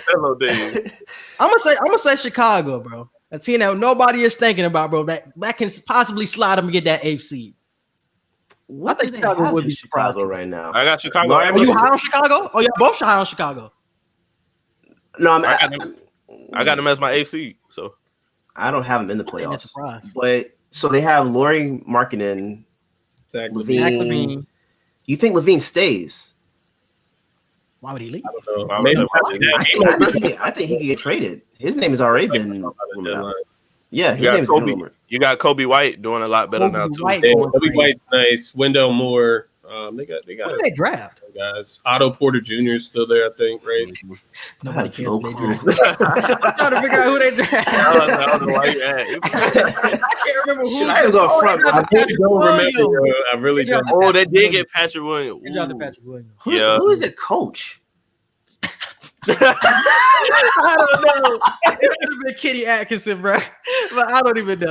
Mellow days. I'm gonna say Chicago, bro. A team that nobody is thinking about, bro. That can possibly slide them and get that 8th seed. I think Chicago would be surprised right now. I got Chicago. Are you high on Chicago? Oh, yeah, both high on Chicago. No, I got them as my 8th seed. So I don't have them in the playoffs. But so they have Lauri Markkanen, Levine. You think Levine stays? Why would he leave? I don't know. I think he could get traded. His name has already been rumored out. Yeah, his name's been rumored. You got Kobe White doing a lot better now too. Kobe White's nice. Wendell Moore. They got. What did they draft? Guys, Otto Porter Jr. is still there, I think. Right? Nobody cares. I'm trying to figure out who they drafted. I don't know why you asked. I can't remember who. I even go front. I really don't. Oh, they did get Patrick Williams. Good job to Patrick Williams. Who is it, coach? I don't know. It could have been Kenny Atkinson, bro. But I don't even know.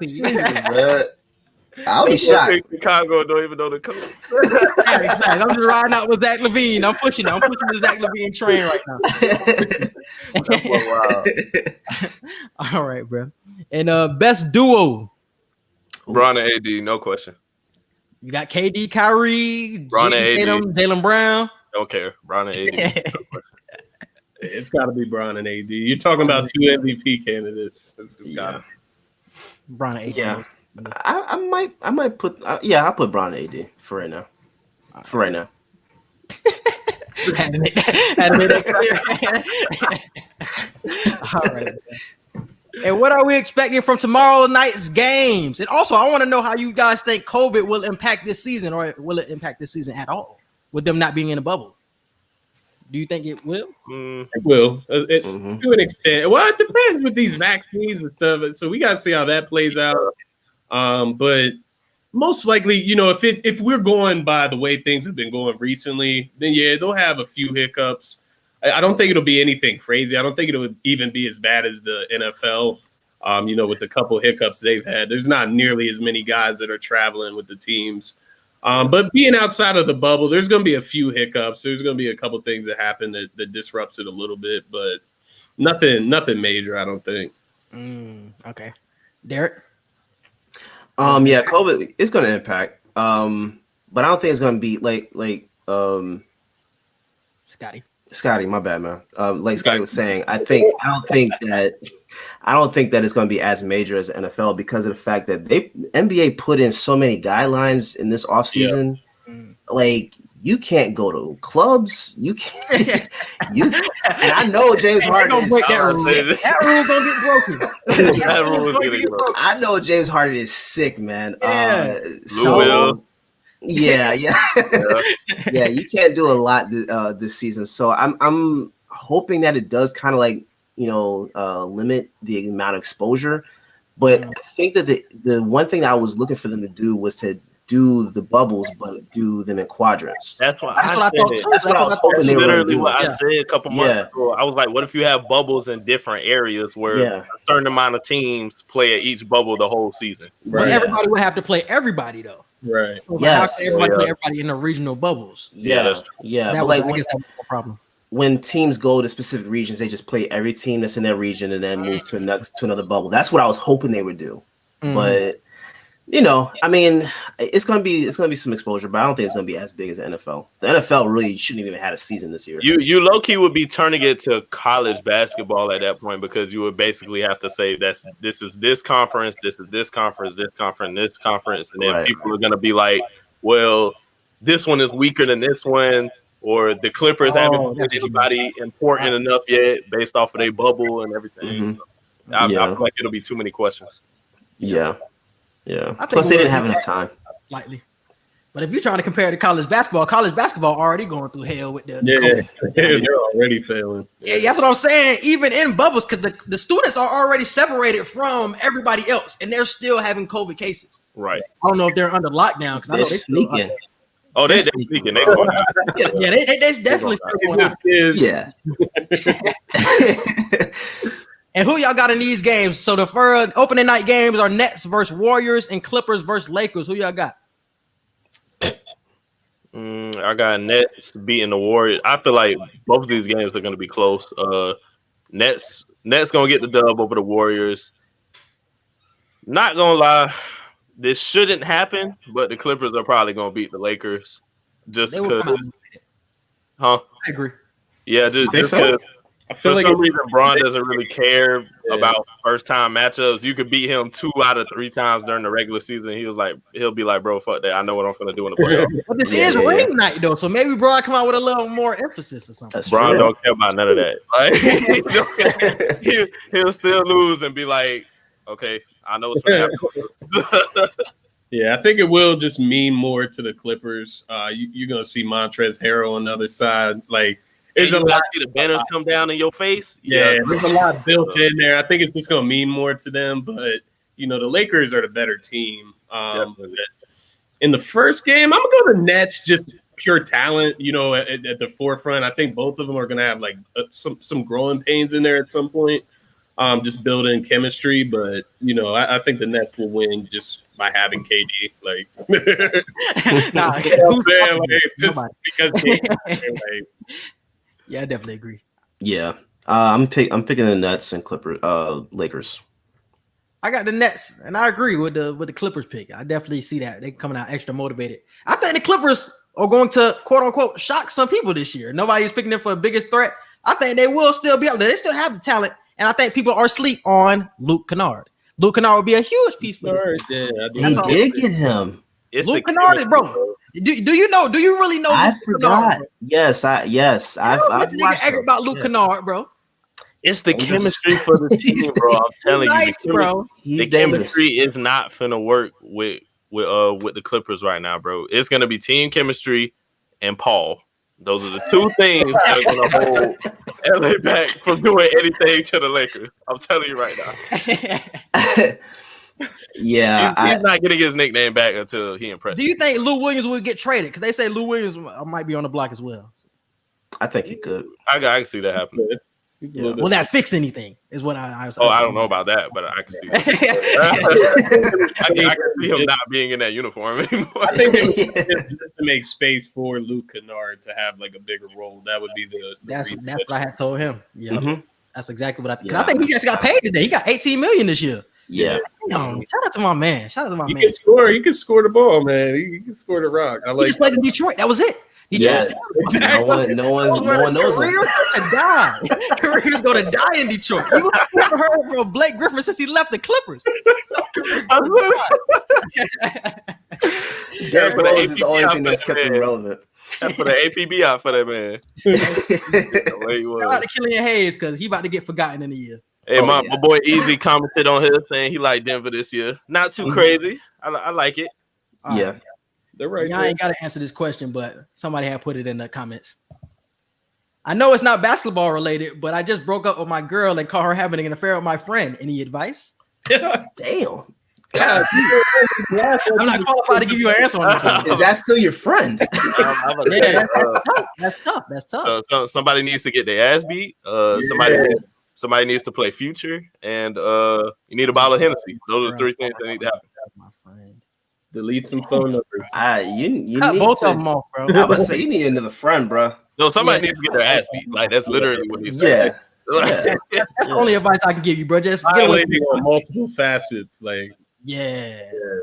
Jesus, man. I'll be shocked. Chicago don't even know the coach. I'm just riding out with Zach LaVine. I'm pushing the Zach LaVine train right now. All right, bro. And best duo. Bron and AD, no question. You got KD, Kyrie, Bron and AD. Jaylen Brown. Don't care. Bron and AD. It's got to be Bron and AD. You're talking about 2 MVP candidates. It's got to be. Bron and AD. Yeah. I might put I'll put Bron and AD for right now. For right now. Had to make that clear. All right. And what are we expecting from tomorrow night's games? And also, I want to know how you guys think COVID will impact this season, or will it impact this season at all with them not being in a bubble? Do you think it will? It will. It's to an extent. Well, it depends with these vaccines and stuff. So we got to see how that plays out. But most likely, if we're going by the way things have been going recently, then yeah, they'll have a few hiccups. I don't think it'll be anything crazy. I don't think it'll even be as bad as the NFL. With the couple hiccups they've had, there's not nearly as many guys that are traveling with the teams. But being outside of the bubble, there's going to be a few hiccups. There's going to be a couple things that happen that disrupts it a little bit, but nothing major, I don't think. Okay. Derek? Yeah, COVID is going to impact. But I don't think it's going to be like Scotty, my bad, man. Like Scotty was saying, I don't think that it's going to be as major as the NFL because of the fact that NBA put in so many guidelines in this offseason. Yeah. Like you can't go to clubs. You can't. And I know James Harden is sick. That rule gonna get broken. That rule is getting broken. I know James Harden is sick, man. Yeah. Yeah, you can't do a lot this season. So I'm hoping that it does kind of like limit the amount of exposure. But I think that the one thing that I was looking for them to do was to do the bubbles, but do them in quadrants. That's what I thought. That's what I was hoping they were literally doing. what I said a couple months ago. I was like, what if you have bubbles in different areas where a certain amount of teams play at each bubble the whole season? But everybody would have to play everybody though. Right. So how can everybody play everybody in the regional bubbles? Yeah. That like I guess that was the problem. When teams go to specific regions, they just play every team that's in their region and then move to another bubble. That's what I was hoping they would do. But I mean, it's gonna be some exposure, but I don't think it's gonna be as big as the NFL. The NFL really shouldn't even have had a season this year. You low key would be turning it to college basketball at that point because you would basically have to say this is this conference, this is this conference, this conference, this conference, and then people are gonna be like, well, this one is weaker than this one, or the Clippers haven't played anybody important enough yet based off of their bubble and everything. I feel like it'll be too many questions. Yeah. Plus, they didn't have enough time. Slightly. But if you're trying to compare to college basketball already going through hell with the they're already failing. Yeah, that's what I'm saying. Even in bubbles, because the students are already separated from everybody else, and they're still having COVID cases. Right. I don't know if they're under lockdown because I know they're sneaking. They're sneaking. They definitely still going out. And who y'all got in these games? So the first opening night games are Nets versus Warriors and Clippers versus Lakers. Who y'all got? I got Nets beating the Warriors. I feel like both of these games are going to be close. Nets going to get the dub over the Warriors. Not going to lie, this shouldn't happen, but the Clippers are probably going to beat the Lakers just because. I agree. Yeah, just because. I feel like LeBron doesn't really care about first-time matchups. You could beat him 2 out of 3 times during the regular season. He'll be like, bro, fuck that. I know what I'm gonna do in the playoffs. But this is ring night though, so maybe Bron come out with a little more emphasis or something. Bron don't care about none of that. Like, he'll still lose and be like, okay, I know what's gonna happen. Yeah, I think it will just mean more to the Clippers. You're gonna see Montrezl Harrell on the other side, like. There's a lot. See the banners come down in your face. Yeah, there's a lot built in there. I think it's just going to mean more to them. But, the Lakers are the better team. In the first game, I'm going to go to Nets, just pure talent, at the forefront. I think both of them are going to have, like, some growing pains in there at some point, just building chemistry. But, I think the Nets will win just by having KD. Like, just because KD, yeah, I definitely agree. Yeah, I'm picking the Nets and Lakers. I got the Nets, and I agree with the Clippers pick. I definitely see that they coming out extra motivated. I think the Clippers are going to quote unquote shock some people this year. Nobody's picking them for the biggest threat. I think they will still be up there. They still have the talent, and I think people are asleep on Luke Kennard. Luke Kennard would be a huge piece for this. He did get him. It's Luke Kennard, bro. Do you know? Do you really know? I forgot. Yes. I've nigga about Luke Kennard, bro. It's the chemistry for the team, bro. I'm telling you, bro. The chemistry is not finna work with the Clippers right now, bro. It's gonna be team chemistry and Paul. Those are the two things that are going to hold LA back from doing anything to the Lakers. I'm telling you right now. Yeah, he's not getting his nickname back until he impresses. Do you think Lou Williams will get traded? Because they say Lou Williams might be on the block as well. I think he could. I can see that happening. Yeah. Will that fix anything? Is what I was. Oh, I don't know about that, but I can see that. I can see him not being in that uniform anymore. I think just to make space for Luke Kennard to have like a bigger role. That would be that's what I had told him. Yeah, Mm-hmm. that's exactly what I think. I think he just got paid today. He got $18 million this year. Yeah. Shout out to my man. He can score. He can score the ball, man. He can score the rock. I like. He just played in Detroit. That was it. Yeah. No one knows him. To die. Career's going to die in Detroit. You never heard from Blake Griffin since he left the Clippers. Derrick Rose is the only thing that's kept him relevant. That's for the APB out for that man. Shout out to Killian Hayes because he about to get forgotten in a year. Hey, my boy Easy commented on his saying he liked Denver this year. Not too crazy. I like it. Yeah. They're right. I ain't got to answer this question, but somebody had put it in the comments. I know it's not basketball related, but I just broke up with my girl and caught her having an affair with my friend. Any advice? Damn. I'm not qualified to give you an answer on this. Is that still your friend? That's tough. So somebody needs to get their ass beat. Somebody needs to play Future, and you need a bottle of Hennessy. Those are the three things that need to happen. My friend. Delete some phone numbers. You cut need both to, of them off, bro. I was about to say you need another friend, bro. No, somebody needs to get their ass beat. Like that's literally what he's saying. Yeah. That's the only advice I can give you, bro. Just get away on multiple facets, like. Yeah.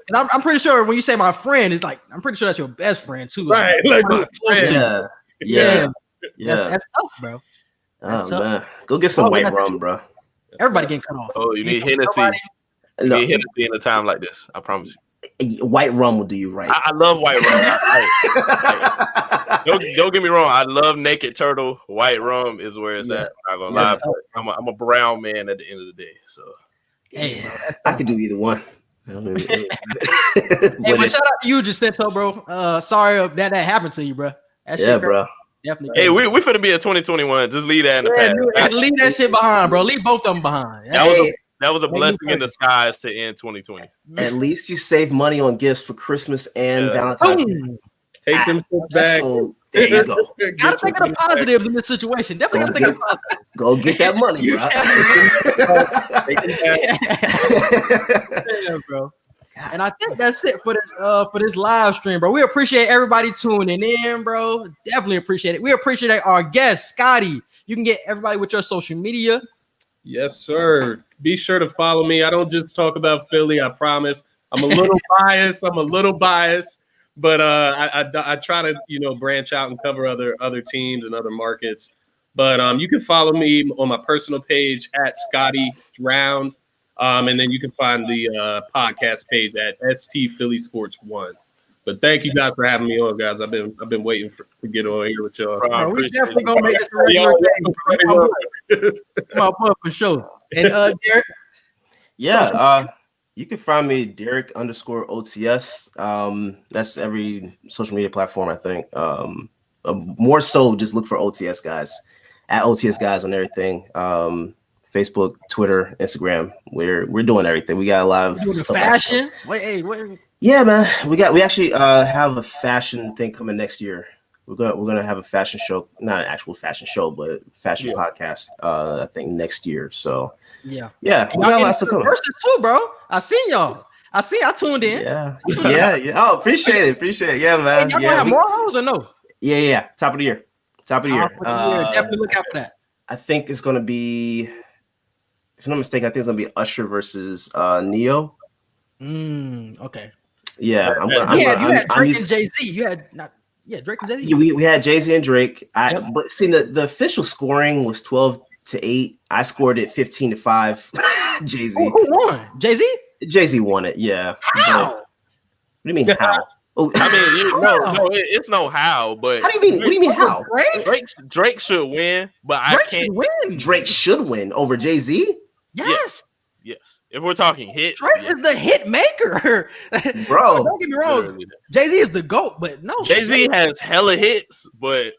And I'm pretty sure when you say my friend, it's like I'm pretty sure that's your best friend too. Right. Like my friend. Yeah. That's tough, bro. That's tough. Man. Go get some white rum, bro. Everybody getting cut off. Oh, you need Hennessy. You need Hennessy in a time like this. I promise you. White rum will do you right. I love white rum. Don't get me wrong. I love Naked Turtle. White rum is where it's at. I'm not gonna lie. I'm a brown man at the end of the day. So hey, I could do either one. Hey, but shout out to you, Jacinto, bro. Sorry that happened to you, bro. Bro. Definitely. Hey, we finna be in 2021. Just leave that in the past. Leave that shit behind, bro. Leave both of them behind. That was a blessing in disguise to end 2020. At least you save money on gifts for Christmas and Valentine's Day. Take them back. So, there you go. Gotta think of the positives in this situation. Definitely gotta think of the positives. Go get that money, bro. Yeah, bro. And I think that's it for this live stream, bro. We appreciate everybody tuning in, bro. Definitely appreciate it. We appreciate our guest, Scotty. You can get everybody with your social media. Yes, sir. Be sure to follow me. I don't just talk about Philly. I promise. I'm a little biased, but I try to branch out and cover other teams and other markets. But you can follow me on my personal page at Scotty Drowned. And then you can find the podcast page at ST Philly Sports 1. But thank you guys for having me on, guys. I've been waiting to get on here with y'all. We definitely gonna make this a regular thing. My boy for sure. And Derek. Yeah, you can find me Derek_OTS. That's every social media platform, I think. More so, just look for OTS guys at OTS guys on everything. Facebook, Twitter, Instagram. We're doing everything. We got a lot of stuff fashion. Wait. Yeah, man. We actually have a fashion thing coming next year. We're gonna have a fashion show, not an actual fashion show, but fashion podcast. I think next year. So yeah. We got lots to come. Versus too, bro. I seen y'all. I tuned in. Yeah. Oh, appreciate it. Yeah, man. Y'all gonna have more hoes or no? Yeah. Top of the year. Definitely look out for that. I think it's gonna be. If I'm not mistaken, I think it's gonna be Usher versus Neo. Okay. Yeah, you had Drake and Jay-Z. You had Drake and Jay-Z. We had Jay-Z and Drake. But see, the official scoring was 12-8. I scored it 15-5. Jay-Z. Who won? Jay-Z? Jay-Z won it. Yeah. How? What do you mean how? Oh, I mean, it's no how. But how do you mean? What do you mean how? Drake should win, but Drake I can't win. Drake should win over Jay-Z. Yes. If we're talking hits, Drake is the hit maker, bro. Don't get me wrong. Jay-Z is the GOAT, but no. Jay-Z has hella hits, but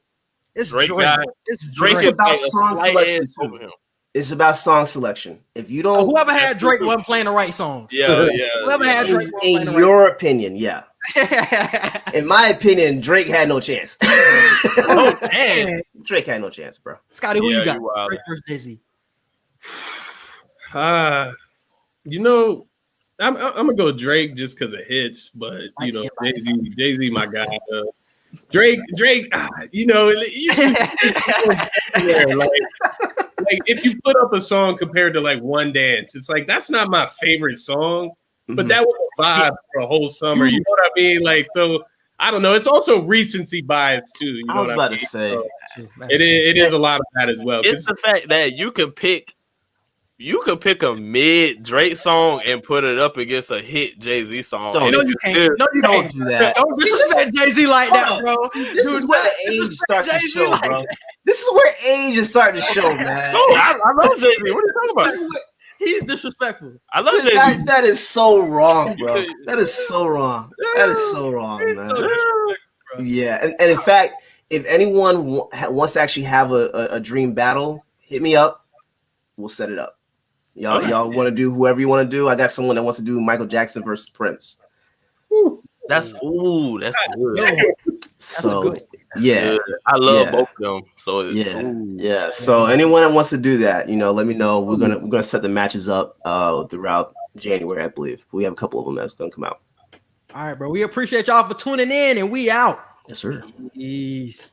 It's Drake Drake. got- It's Drake Drake. is about a song slight selection, edge too. over him. It's about song selection. If you don't, So whoever had That's Drake true. wasn't playing the right songs. Yeah. Whoever had Drake wasn't playing in the your opinion, yeah. right. In my opinion, Drake had no chance. Oh, damn. Drake had no chance, bro. Scotty, who Yeah, you got? you wild. Drake versus Jay-Z. You know, I'm gonna go Drake just because it hits, but you know, Jay-Z, my guy. Drake, you know, like if you put up a song compared to like One Dance, it's like that's not my favorite song, but that was a vibe for a whole summer. You know what I mean? Like, so I don't know. It's also recency bias too. You know I was what about I mean? to say. So it is a lot of that as well. It's the fact that you could pick a mid Drake song and put it up against a hit Jay-Z song. Don't. And No, it you could can't. still- No, you Don't can't. do that. Don't disrespect Jay-Z like that, bro. This is where the age starts to show, bro. This is where age is starting to show, man. Oh, I love Jay-Z. What are you talking about? He's disrespectful. I love Jay-Z. That is so wrong, bro. That is so wrong. That is so wrong, man. Yeah, and in fact, if anyone wants to actually have a dream battle, hit me up. We'll set it up. Y'all want to do whoever you want to do. I got someone that wants to do Michael Jackson versus Prince. That's good. So yeah, I love both of them. So yeah. So anyone that wants to do that, let me know. We're gonna set the matches up throughout January, I believe. We have a couple of them that's gonna come out. All right, bro. We appreciate y'all for tuning in, and we out. Yes, sir. Peace.